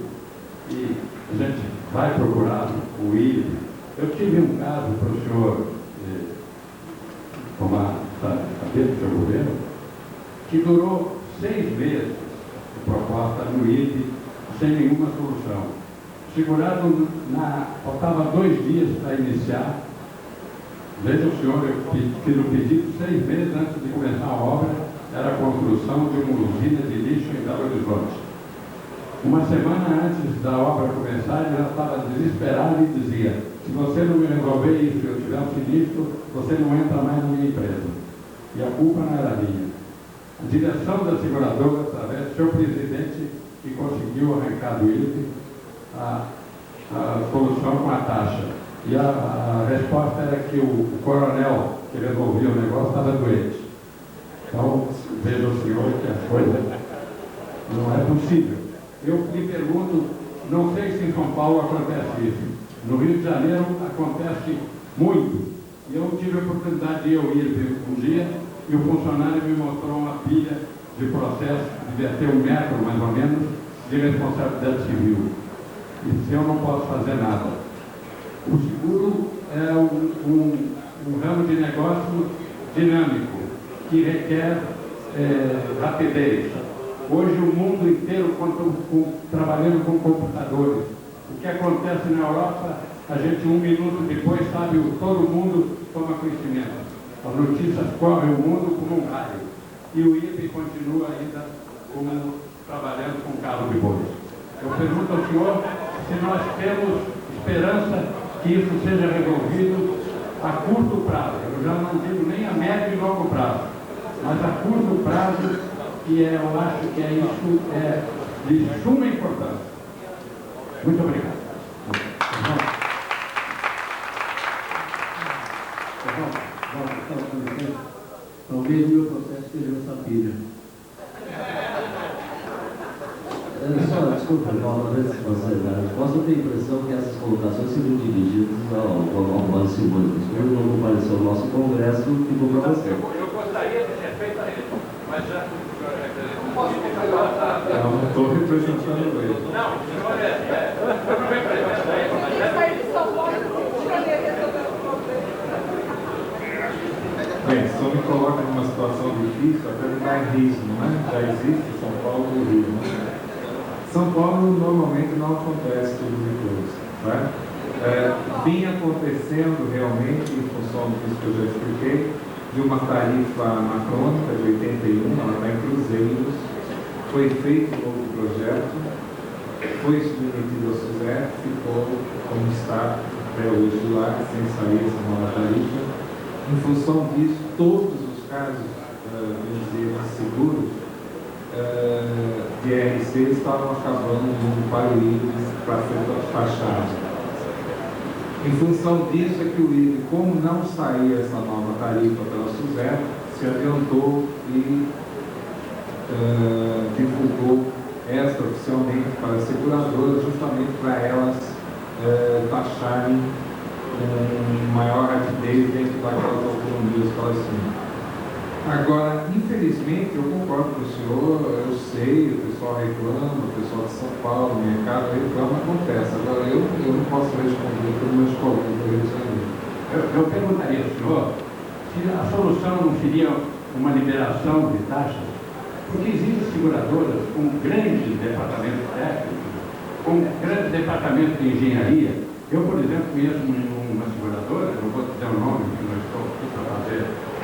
e a gente vai procurar o IVE. Eu tive um caso para o senhor tomar cabeça do seu governo, que durou 6 meses de proposta no IVE sem nenhuma solução. Segurado, faltava 2 dias para iniciar. Veja o senhor, eu fiz o pedido 6 meses antes de começar a obra, era a construção de uma usina de lixo em Belo Horizonte. Uma semana antes da obra começar, ele já estava desesperado e dizia: se você não me resolver isso e eu tiver um sinistro, você não entra mais na minha empresa. E a culpa não era minha. A direção da seguradora, através do seu presidente, que conseguiu arrancar do IFE a solução com a taxa. E a resposta era que o coronel que resolvia o negócio estava doente. Então, veja o senhor que a coisa não é possível. Eu lhe pergunto, não sei se em São Paulo acontece isso. No Rio de Janeiro acontece muito. E eu tive a oportunidade de eu ir um dia e o funcionário me mostrou uma pilha de processo, devia ter 1 metro mais ou menos, de responsabilidade civil. E disse: eu não posso fazer nada. O seguro é um ramo de negócio dinâmico, que requer rapidez. Hoje o mundo inteiro trabalhando com computadores. O que acontece na Europa, a gente 1 minuto depois sabe, todo mundo toma conhecimento. As notícias correm o mundo como um raio. E o IFE continua ainda trabalhando com carro de bois. Eu pergunto ao senhor se nós temos esperança que isso seja resolvido a curto prazo. Eu já não digo nem a médio e longo prazo, mas a curto prazo, que eu acho que isso é de suma importância. Muito obrigado. Talvez o meu processo esteja nessa pilha. Só, desculpa, Paulo, antes de você dar a resposta, eu tenho a impressão que essas colocações seriam dirigidas ao Banco Simões. Como não compareceu ao nosso congresso, ficou para você. Eu gostaria de ter feito a ele, mas já não posso Eu não estou representando ele. Não, o senhor eu não represento ele, mas Bem, se eu me coloco numa situação difícil, até me dá risco, né? Já existe São Paulo e Rio, né? São Paulo normalmente não acontece tudo de coisa, né? Vinha acontecendo realmente, em função disso que eu já expliquei, de uma tarifa anacrônica de 81, ela está em cruzeiros, foi feito um novo projeto, foi submetido ao SUSEP, ficou como está até hoje lá, sem sair essa nova tarifa. Em função disso, todos os casos de seguros de RC estavam acabando indo para o IFE para ser taxado. Em função disso é que o IFE, como não saía essa nova tarifa pela SUSEP, se adiantou e divulgou extraoficialmente para as seguradoras, justamente para elas taxarem com maior rapidez dentro daquelas autonomias que elas têm. Agora, infelizmente, eu concordo com o senhor, eu sei, o pessoal reclama, o pessoal de São Paulo, o mercado reclama, acontece. Agora, eu não posso responder pelos meus colegas do Rio de Janeiro. Eu perguntaria ao senhor se a solução não seria uma liberação de taxas, porque existem seguradoras com grandes departamentos técnicos, com grandes departamentos de engenharia. Eu, por exemplo, conheço uma seguradora, não vou dizer o nome, porque não estou aqui para fazer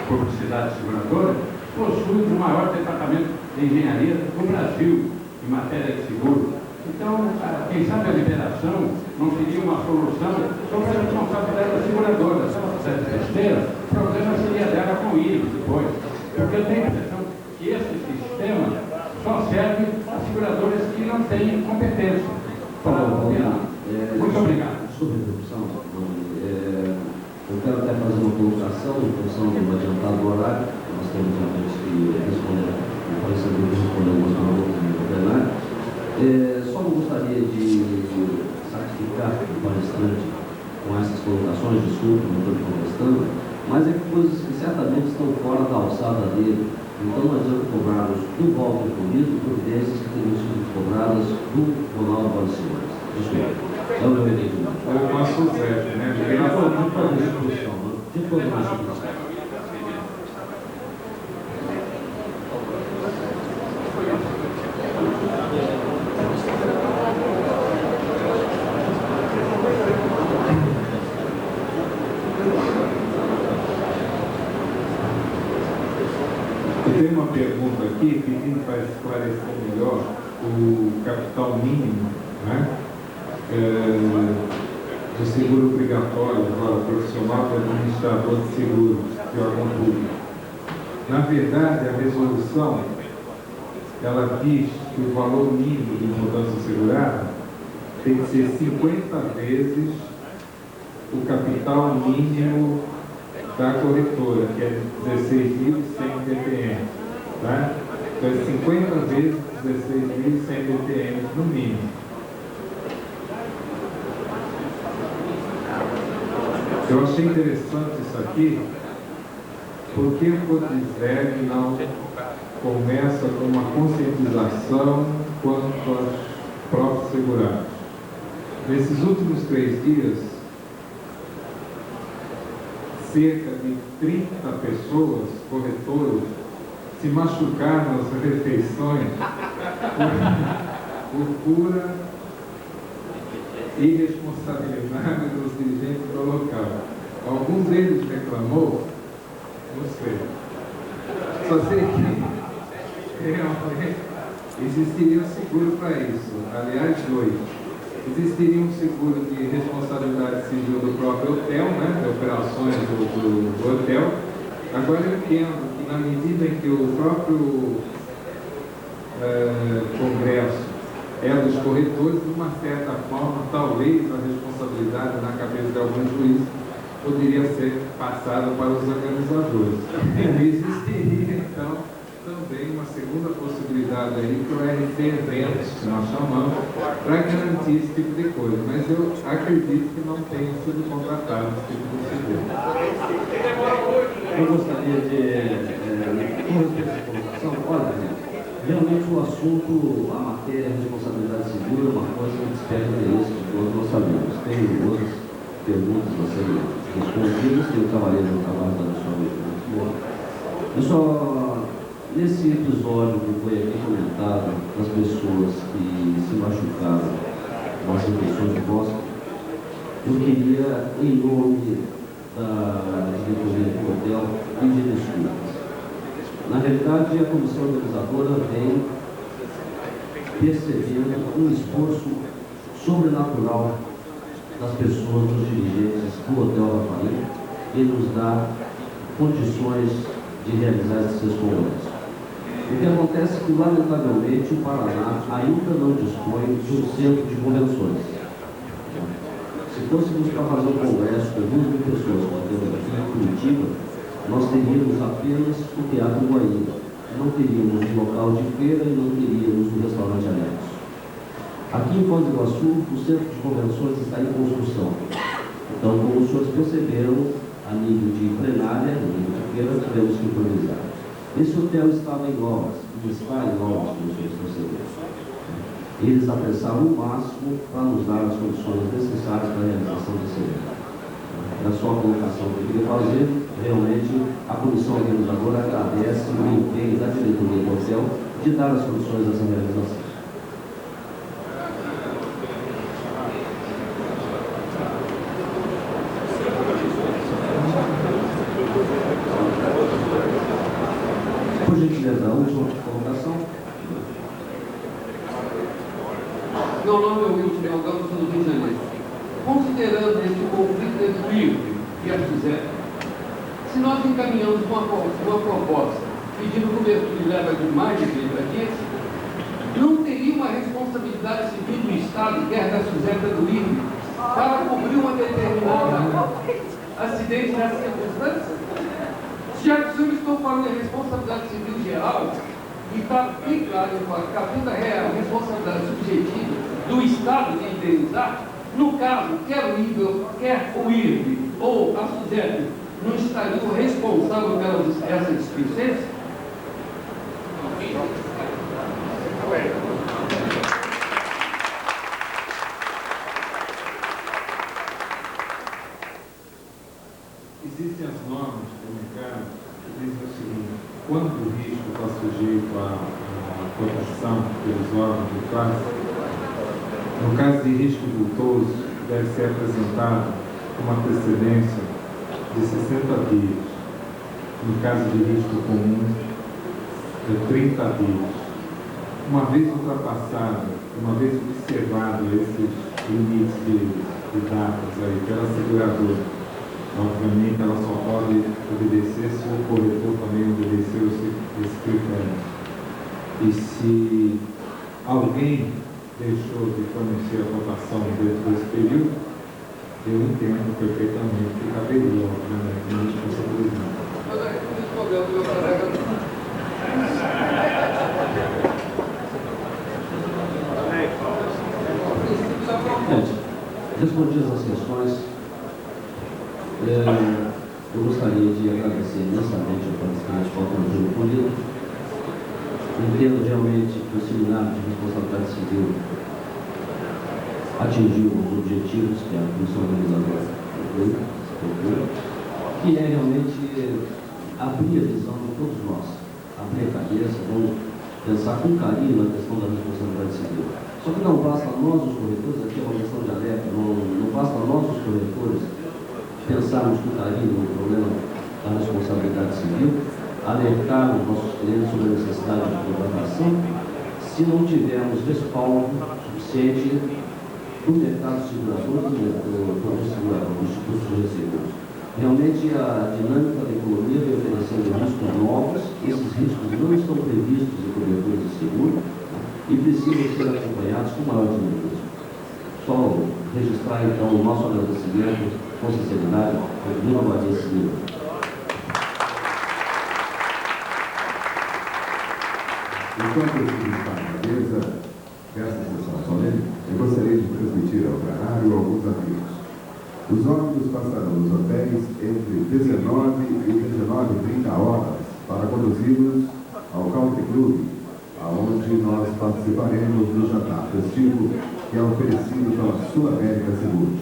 publicidade seguradora, possui o maior departamento de engenharia do Brasil em matéria de seguro. Então, quem sabe a liberação não seria uma solução sobre a responsabilidade da seguradora. Se ela fizesse besteira, o problema seria dela com ele depois. Porque eu tenho a impressão que esse sistema só serve a seguradoras que não têm competência para operar. Muito obrigado. Desculpa a interrupção. Eu quero até fazer uma colocação em função do adiantado horário. Nós temos realmente que responder, parecendo que responder algumas perguntas no plenário. Só não gostaria de sacrificar o palestrante com essas colocações, desculpa, não estou contestando, mas é que coisas que certamente estão fora da alçada dele. Então não adianta cobrarmos do Walter Comido providências que teriam sido cobradas do Ronaldo Valcimões. Desculpa. É o meu entendimento. Foi o nosso Zé, né? De toda a instituição, né? De toda a instituição. Tem uma pergunta aqui pedindo para esclarecer melhor o capital mínimo, né? Do seguro obrigatório, agora, profissional do administrador de seguros de órgão público. Na verdade, a resolução, ela diz que o valor mínimo de importância assegurada tem que ser 50 vezes o capital mínimo da corretora, que é 16.100 BPM. Tá? Então, é 50 vezes 16.100 BPM no mínimo. Eu achei interessante isso aqui, porque o Codiseg não começa com uma conscientização quanto aos próprios segurados. Nesses últimos 3 dias, cerca de 30 pessoas, corretores, se machucaram nas refeições por pura irresponsabilidade dos dirigentes do local. Alguns deles reclamou, não sei. Só sei que realmente existiria um seguro para isso. Aliás, 2. Existiria um seguro de responsabilidade civil do próprio hotel, né, de operações do hotel. Agora eu entendo que na medida em que o próprio Congresso é dos corretores, de uma certa forma, talvez a responsabilidade na cabeça de alguns juízes poderia ser passada para os organizadores. Existiria, então, também uma segunda possibilidade aí que o RT Eventos, que nós chamamos, para garantir esse tipo de coisa. Mas eu acredito que não tenha sido contratado esse tipo de seguro. Eu gostaria de, com respeito à colocação, olha, realmente o assunto, a matéria, a responsabilidade civil é uma coisa que desperta interesse de todos nós sabemos. Tem outras perguntas a serem respondidas, tem o trabalho da nacionalmente muito bom. Eu só, nesse episódio que foi aqui comentado, das pessoas que se machucaram nas refeições de Boston, eu queria, em nome da diretoria do hotel, pedir desculpas. Na realidade, a comissão organizadora vem percebendo um esforço sobrenatural das pessoas, dos dirigentes do Hotel Havaí, e nos dá condições de realizar esses congressos. O que acontece é que, lamentavelmente, o Paraná ainda não dispõe de um centro de convenções. Se fôssemos para fazer um congresso com 2.000 pessoas, como temos aqui em Curitiba, nós teríamos apenas o Teatro Guaíba. Não teríamos um local de feira e não teríamos um restaurante anexo. Aqui em Foz do Iguaçu, o centro de convenções está em construção. Então, como os senhores perceberam, a nível de plenária, a nível de feira, tivemos que improvisar. Esse hotel estava em obras, e está em obras, como os senhores perceberam. Eles apressaram o máximo para nos dar as condições necessárias para a realização desse evento. Era só a colocação que eu queria fazer. Realmente, a comissão organizadora agradece o empenho da diretoria do hotel de dar as condições dessa realização. Por gentileza, a última colocação. Meu nome é Wilson Delgado, sou do Rio de Janeiro. Considerando este conflito entre o IRB e a SUSEP, se nós encaminhamos uma proposta pedindo cobertura e leva de mais de 30 dias, não teria uma responsabilidade civil do Estado, quer da SUSEP ou do IRB, para cobrir uma determinada acidente nessa circunstância? Já que o senhor estou falando de responsabilidade civil geral, e está bem claro que a vida é a responsabilidade subjetiva do Estado de indenizar, no caso, quer o IRB ou a SUSEP não estariam responsáveis pelas essa displicência? Existem as normas do mercado que dizem o seguinte: quando o risco está sujeito à cotação pelos órgãos de classe, no caso de risco culposo, deve ser apresentado com uma antecedência de 60 dias. No caso de risco comum, 30 dias. Uma vez ultrapassado, uma vez observado esses limites de datas aí pela seguradora, obviamente ela só pode obedecer se o corretor também obedecer esse critério. E se alguém deixou de fornecer a cotação dentro desse período, eu entendo perfeitamente que caberia, obviamente, uma responsabilidade. Respondidas as questões, eu gostaria de agradecer imensamente ao participante Paulo Júlio Polido. Entendo realmente que o seminário de responsabilidade civil atingiu os objetivos que a comissão organizadora procura, que é realmente abrir a visão de todos nós, abrir a cabeça, vamos pensar com carinho na questão da responsabilidade civil. Só que não basta nós, os corretores, aqui é uma questão de alerta, não basta nós, os corretores, pensarmos com carinho no problema da responsabilidade civil, alertar os nossos clientes sobre a necessidade de contratação, se não tivermos respaldo suficiente do mercado segurador do segurador, do Instituto de Seguros. Realmente a dinâmica da economia vem oferecendo riscos novos, esses riscos não estão previstos em coberturas de seguro e precisam ser acompanhados com maior dinamismo. Só registrar então o nosso agradecimento com sinceridade ao Bruno Batista Silva. Enquanto eu estou na mesa dessa sessão solene, eu gostaria de transmitir ao plenário alguns avisos. Os ônibus passarão nos hotéis entre 19 e 19h30 para conduzi-los ao Country Club, onde nós participaremos do jantar festivo que é oferecido pela Sul América Seguros.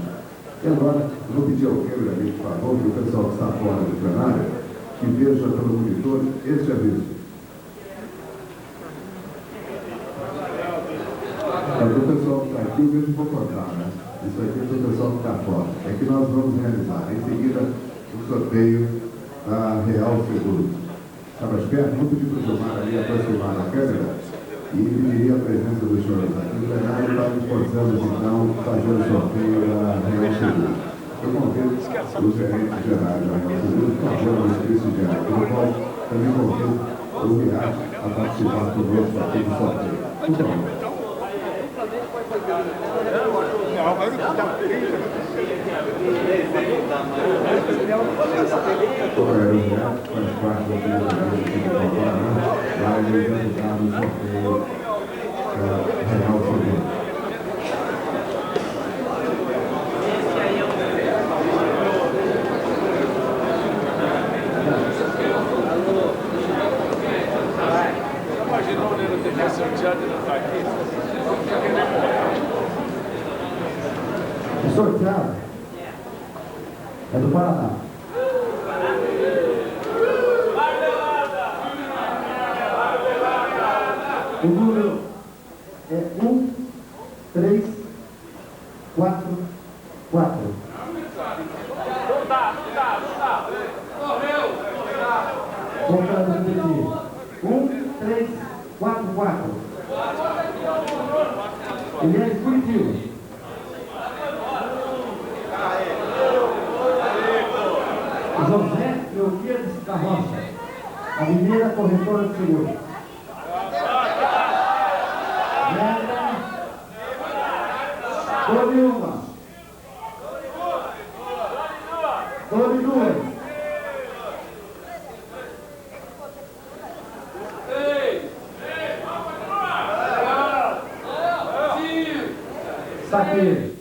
E agora, eu vou pedir ao câmera, por favor, que o pessoal que está fora do plenário, que veja pelo monitor este aviso. É para o pessoal que está aqui, eu mesmo vou cortar, né? Isso aqui é para o pessoal que está fora. É que nós vamos realizar em seguida o sorteio da Real Seguros. Estava esperto, vou pedir para o Gilmar ali aproximar a câmera e pediria a presença dos senhores aqui no plenário para que possamos, então, fazer o sorteio da Real Seguros. Eu convido o gerente geral da Real Seguros, por favor, o vice-gerente do qual também convido o Riad a participar conosco aqui do sorteio. Por favor. Faz parte do vai nos ajudar no sorteio Real Seguros. Imaginou, né, não ter sorteado e não estar aqui? O sorteado é do Paraná. O número é 1344. Voltando a repetir. 1344. Ele é de Curitiba. José Euclides da Rocha, a Mineira Corretora de Seguros. Dole uma. Dole duas. Saqueiro.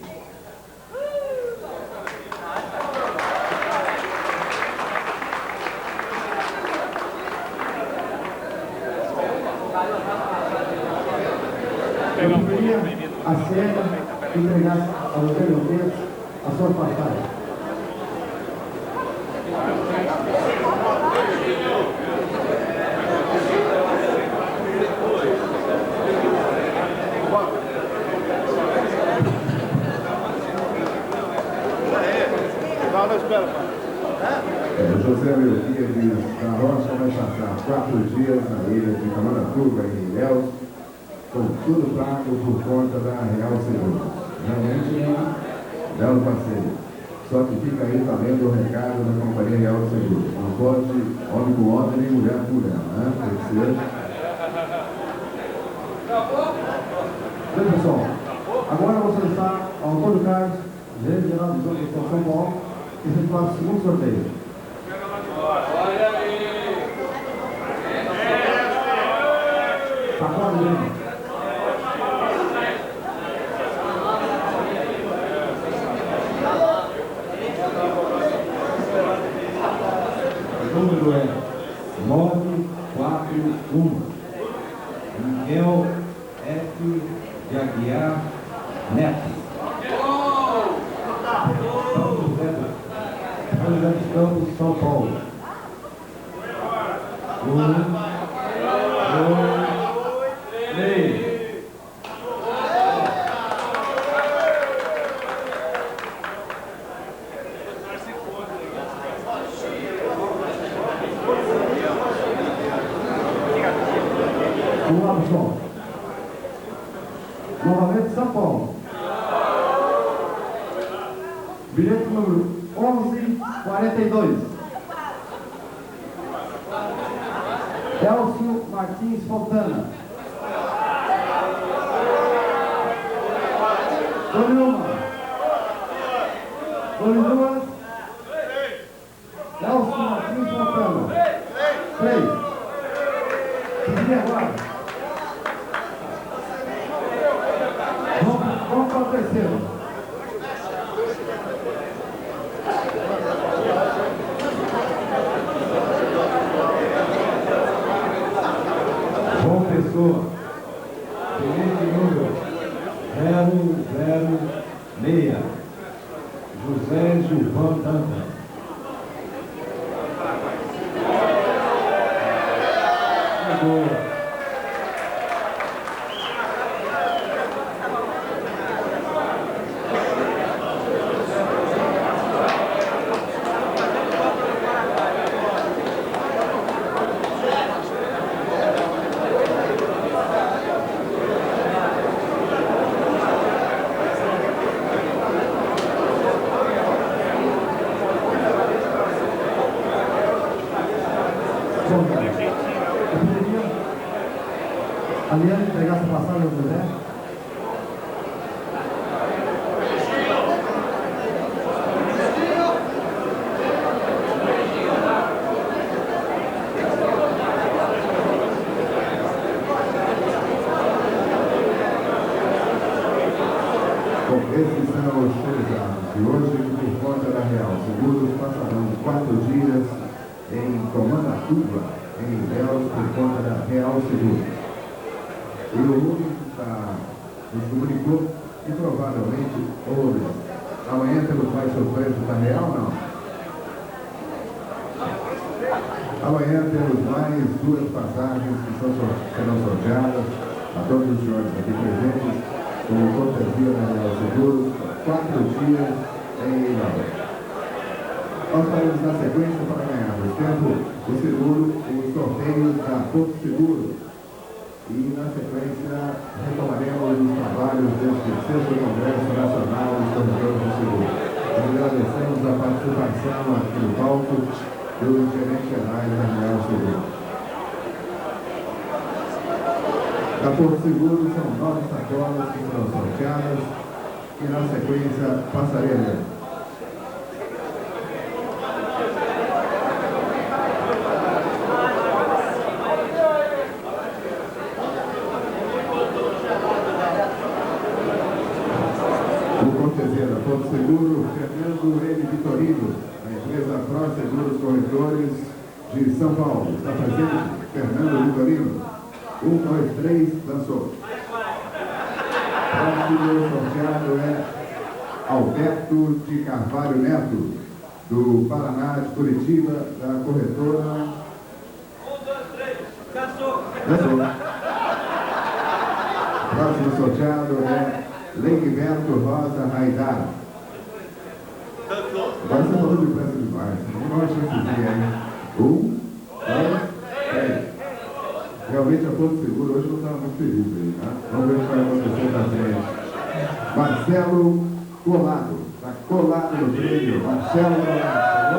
Eu queria a cena entregar ao governo Deus a sua passagem. Não, espera, pai. José Leoquides da Rocha vai passar 4 dias na ilha de Camaratuba, em Ilhéus, com tudo pago por conta da Real Seguros. Realmente é um belo passeio. Só que fica aí valendo o recado da Companhia Real Seguros. Não pode homem com homem nem mulher com mulher, né? Tem que ser. Bem, pessoal, agora eu vou solicitar ao Antônio Carlos, gerente geral do Banco de São Paulo, que efetuar o segundo sorteio. Sacode, gente. O número é 941. Miguel F. de Aguiar Neto. José dos Campos, São Paulo. 1, 2, 3. Vamos lá, pessoal. Novamente, São Paulo. Bilhete número 1142. Elcio Martins Fontana. Dole uma. Dole duas. Elcio Martins Fontana. 3. E agora? Vamos para o terceiro. João Pessoa, bilhete número 006, José Gilvan Dantas. Agora. Eu poderia, aliás, entregar essa passagem ao José? Bom, esses são os utilizados de hoje, por conta da Real Seguros, passarão 4 dias em Comandatuba, em Ilhéus, por conta da Real Seguros. E o único nos comunicou que provavelmente hoje, amanhã temos mais surpresas da Real, não? Amanhã temos mais 2 passagens que serão sorteadas a todos os senhores aqui presentes, com cortesia da Real Seguros, 4 dias em Ilhéus. Nós faremos na sequência para ganhar o tempo, o seguro, os sorteios da Porto Seguro. E na sequência retomaremos os trabalhos deste 6º Congresso Nacional dos Corretores do Seguro. Agradecemos a participação aqui no palco dos gerentes gerais da Real Seguro. Da Porto Seguro são 9 sacolas que serão sorteadas e na sequência passarei a ler. Da Porto Seguro, Fernando N. Vitorino, da empresa Pro Seguros Corretores de São Paulo. Está presente Fernando Vitorino. 1, 2, 3, dançou. Próximo sorteado é Alberto de Carvalho Neto, do Paraná de Curitiba, da corretora. 1, 2, 3, dançou. Próximo sorteado é Leigberto Rosa Raidar. Agora você falou de preço de demais. Não acho que hein? 1, 2, 3. Realmente a Porto Seguro hoje não estava muito feliz aí, tá? Vamos ver o que vai acontecer na frente. Marcelo Colado. Está colado no prêmio. Marcelo Colado.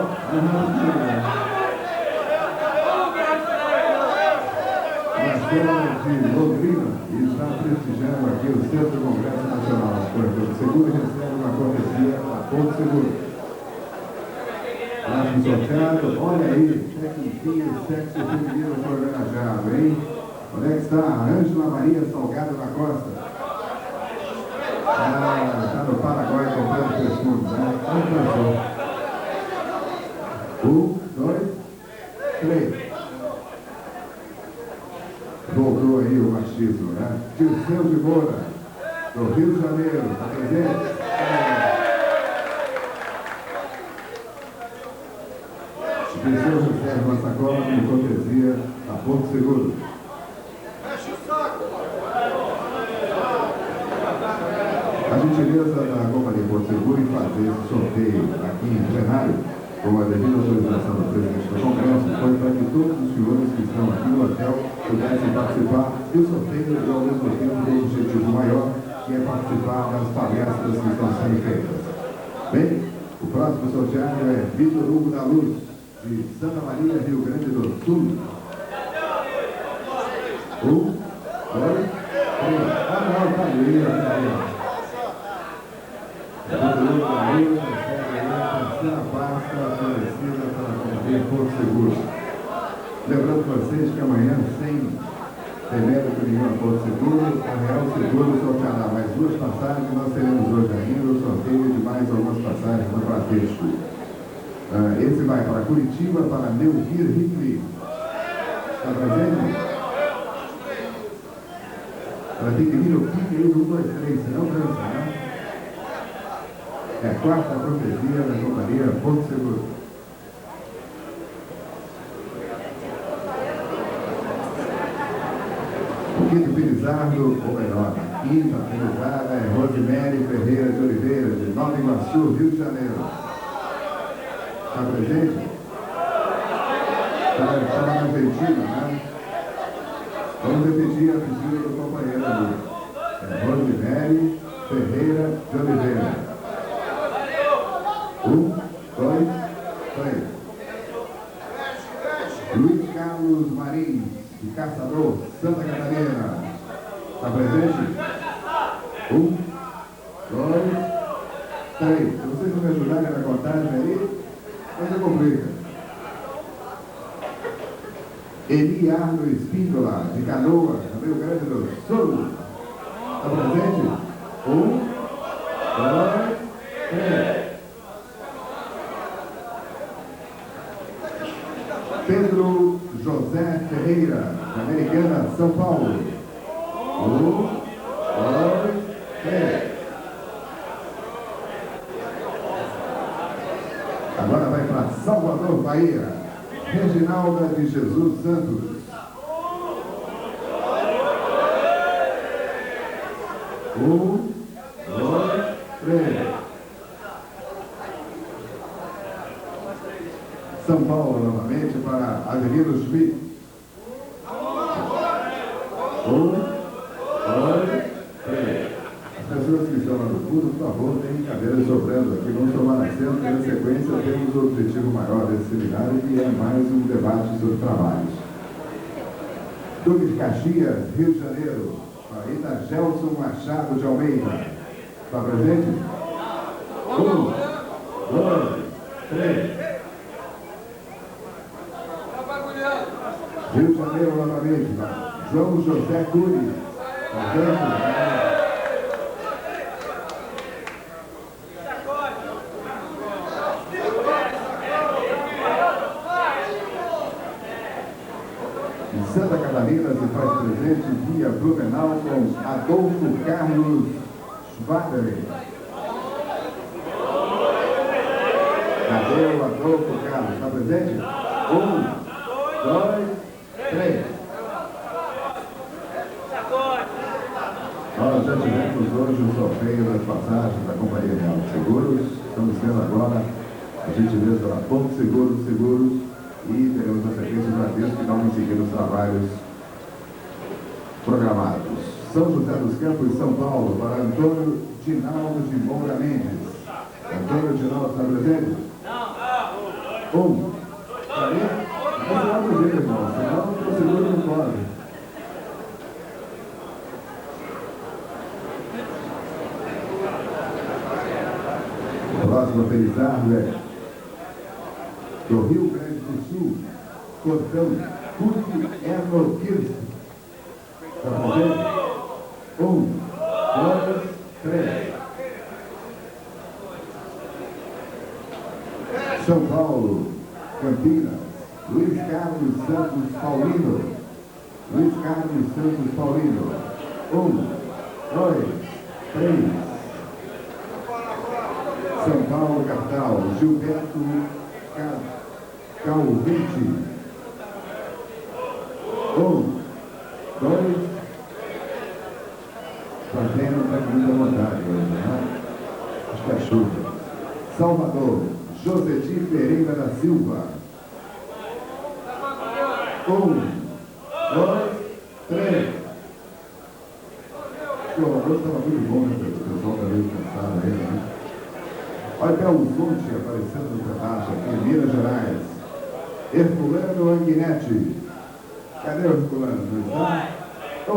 Marcelo de Londrina e está prestigiando aqui o Centro do Congresso Nacional. Porto Seguro recebe uma cortesia da Porto Seguro. Lápis sorteado, olha aí, técnico, sexo feminino foi homenageado, hein? Onde é que está? Ângela Maria Salgado da Costa. Está no Paraguai comprando 3 fundos, né? Então, 1, 2, 3. Voltou aí o machismo, né? Dirceu de Moura, do Rio de Janeiro, está presente? Dirceu José Massacola, com cortesia da Porto Seguro. A gentileza da Companhia Porto Seguro em fazer esse sorteio aqui em plenário, com a devida autorização do presidente do Congresso, foi para que todos os senhores que estão aqui no hotel pudessem participar do sorteio e, ao mesmo tempo, do objetivo maior, que é participar das palestras que estão sendo feitas. Bem, o próximo sorteado é Vitor Hugo da Luz, de Santa Maria, Rio Grande do Sul. 1, 2, 3. Ah, não, tá ali, Vitor Hugo da Luz, recebe a terceira pasta oferecida pela Companhia Porto Seguro. Lembrando vocês que amanhã, sem demérito nenhum a Porto Seguro, a Real Seguro sorteará mais 2 passagens. Nós teremos hoje ainda o sorteio de mais algumas passagens no Bradesco. Esse vai para Curitiba, para Neuvir Ripley. Está presente? Ela tem que vir o pique aí do 1, 2, 3, senão cansa, né? É a 4ª cortesia da Companhia Porto Seguro. O quinto Felizardo, ou melhor, a 5ª felizarda é Rosemary Ferreira de Oliveira, de Nova Iguaçu, Rio de Janeiro. Está presente? Está na Argentina, né? Vamos repetir a pedida do companheiro ali. É Rosemary Ferreira de Oliveira. 1, 2, 3. Luiz Carlos Marins, de Caçador, Santa Catarina. Está presente? 1, 2, 3. Se vocês não me ajudarem na contagem aí, coisa complica. Eli Arno Espíndola, de Canoa, Rio Grande do Sul. Está presente? 1, 2, 3. Pedro José Ferreira, de Americana, São Paulo. 1, 2, 3. Agora vai para Salvador, Bahia. Reginalda de Jesus Santos. 1, 2, 3. São Paulo, novamente, para Avenida Schmidt. 1, 2, 3. As pessoas que estão lá no fundo, por favor, tem cadeiras sobrando aqui. Vamos tomar assento, e na sequência temos o objetivo maior desse seminário, que é mais um debate sobre trabalhos. Duque de Caxias, Rio de Janeiro, Aida Gelson Machado de Almeida. Está presente? 1, 2, 3. Rio de Janeiro, novamente, João José Cury. Em Santa Catarina se faz presente via Blumenau com Adolfo Carlos Schwader. Cadê o Adolfo Carlos? Está presente? 1, 2, 3. Nós já tivemos hoje o sorteio das passagens da Companhia Real de Seguros. Estamos tendo agora A gentileza da Porto Seguro, Seguros, e teremos a sequência do aviso que vão seguir os trabalhos programados. São José dos Campos, São Paulo, para Antônio Dinaldo de Moura Mendes. Antônio Dinaldo está presente? Está aí? Esse é o dele, irmão. Senão o seguro não pode. O próximo felizardo é do Rio Grande do Sul, Cordão Curto Erno Kirst. Está presente? 1, 2, 3. São Paulo, Campinas, Luiz Carlos Santos Paulino. Luiz Carlos Santos Paulino. 1, 2, 3. São Paulo, capital, Gilberto Calvete. 1, 2. Plateia não está com muita vontade hoje, né? Acho que é chuva. Salvador, Joseti Pereira da Silva. 1, 2, 3. O almoço estava muito bom, né? O pessoal está meio cansado aí, né? Olha Belo Horizonte aparecendo no pedaço aqui em Minas Gerais. Herculano Anguinetti. Cadê o Herculano? Não está? 1,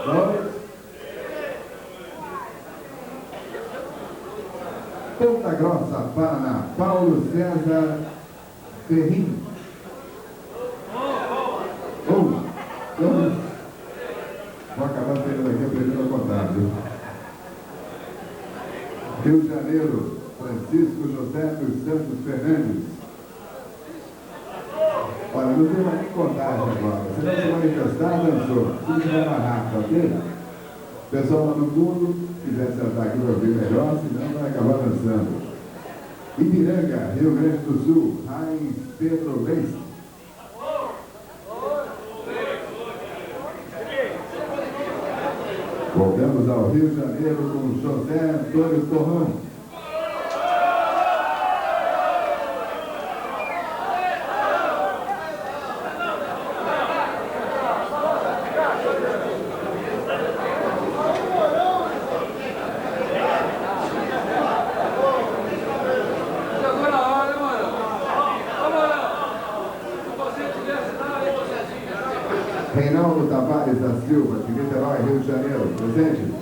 2. Ponta Grossa, Paraná, Paulo César Ferrim. 1, 2. Vou acabar saindo daqui aprendendo a contar, viu? Rio de Janeiro, Francisco José dos Santos Fernandes. Olha, não tem mais nem contagem agora. Se não se manifestar, dançou. Tudo vai mais rápido, ok? O pessoal lá no fundo, se quiser sentar aqui para ouvir melhor, senão vai acabar dançando. Ipiranga, Rio Grande do Sul, Raiz Pedro Reis. Voltamos ao Rio de Janeiro com José Antônio Torrão. Reinaldo Tavares da Silva, de Niterói, Rio de Janeiro. Presente?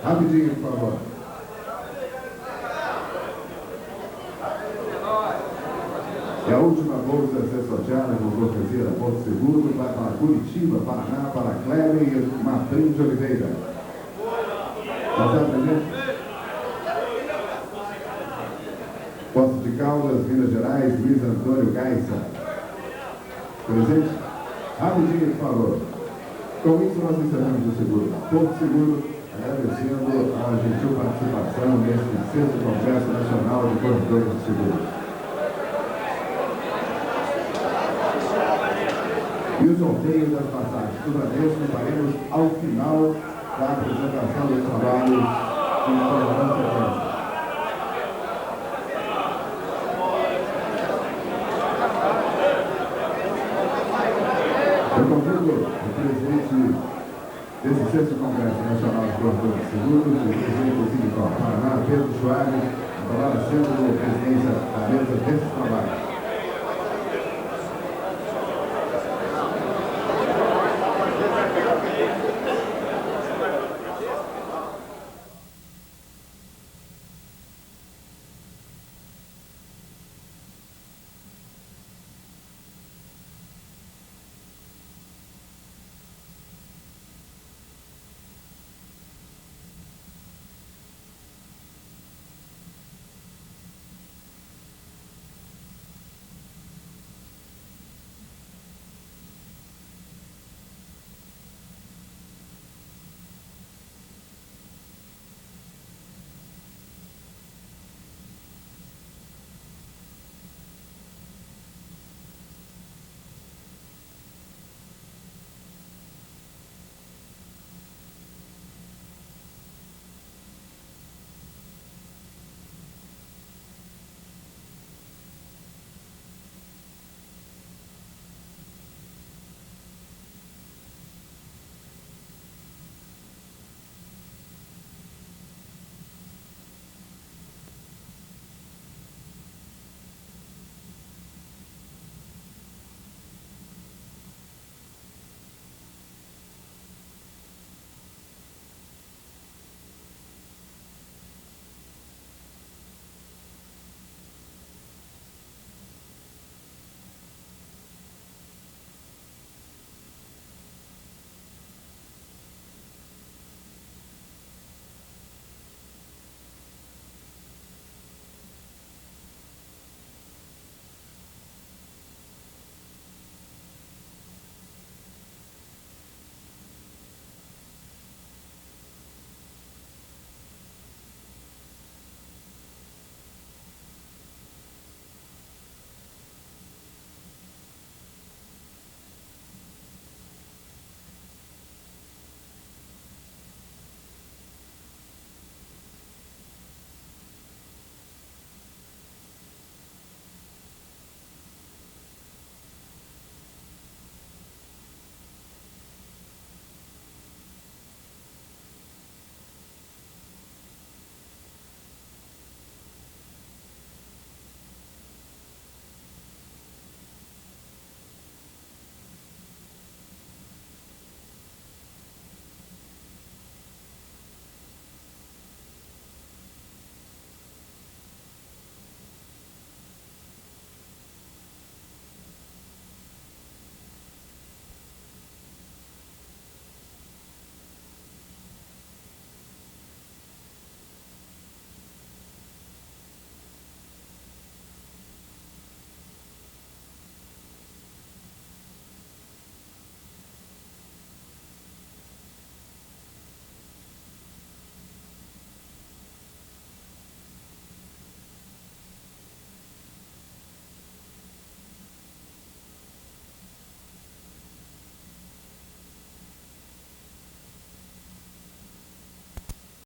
Rapidinho, por favor. É a última bolsa a ser sorteada com cortesia da Porto Seguro, vai para Curitiba, Paraná, para Cléber e Martim de Oliveira. Está presente? Poços de Caldas, Minas Gerais, Luiz Antônio Gaissa. Presente? Rapidinho, por favor. Com isso, nós encerramos o seguro. Porto Seguro, agradecendo a gentil participação neste 6º Congresso Nacional de Corretores de Seguros. E o sorteio das passagens do Bradesco faremos ao final da apresentação dos trabalhos de tolerância. Eu convido o presidente desse 6º Congresso Nacional de Corretores de Seguros, o presidente do Sindicato Paraná, Pedro Soares, a palavra sendo a presidência da mesa desses trabalhos.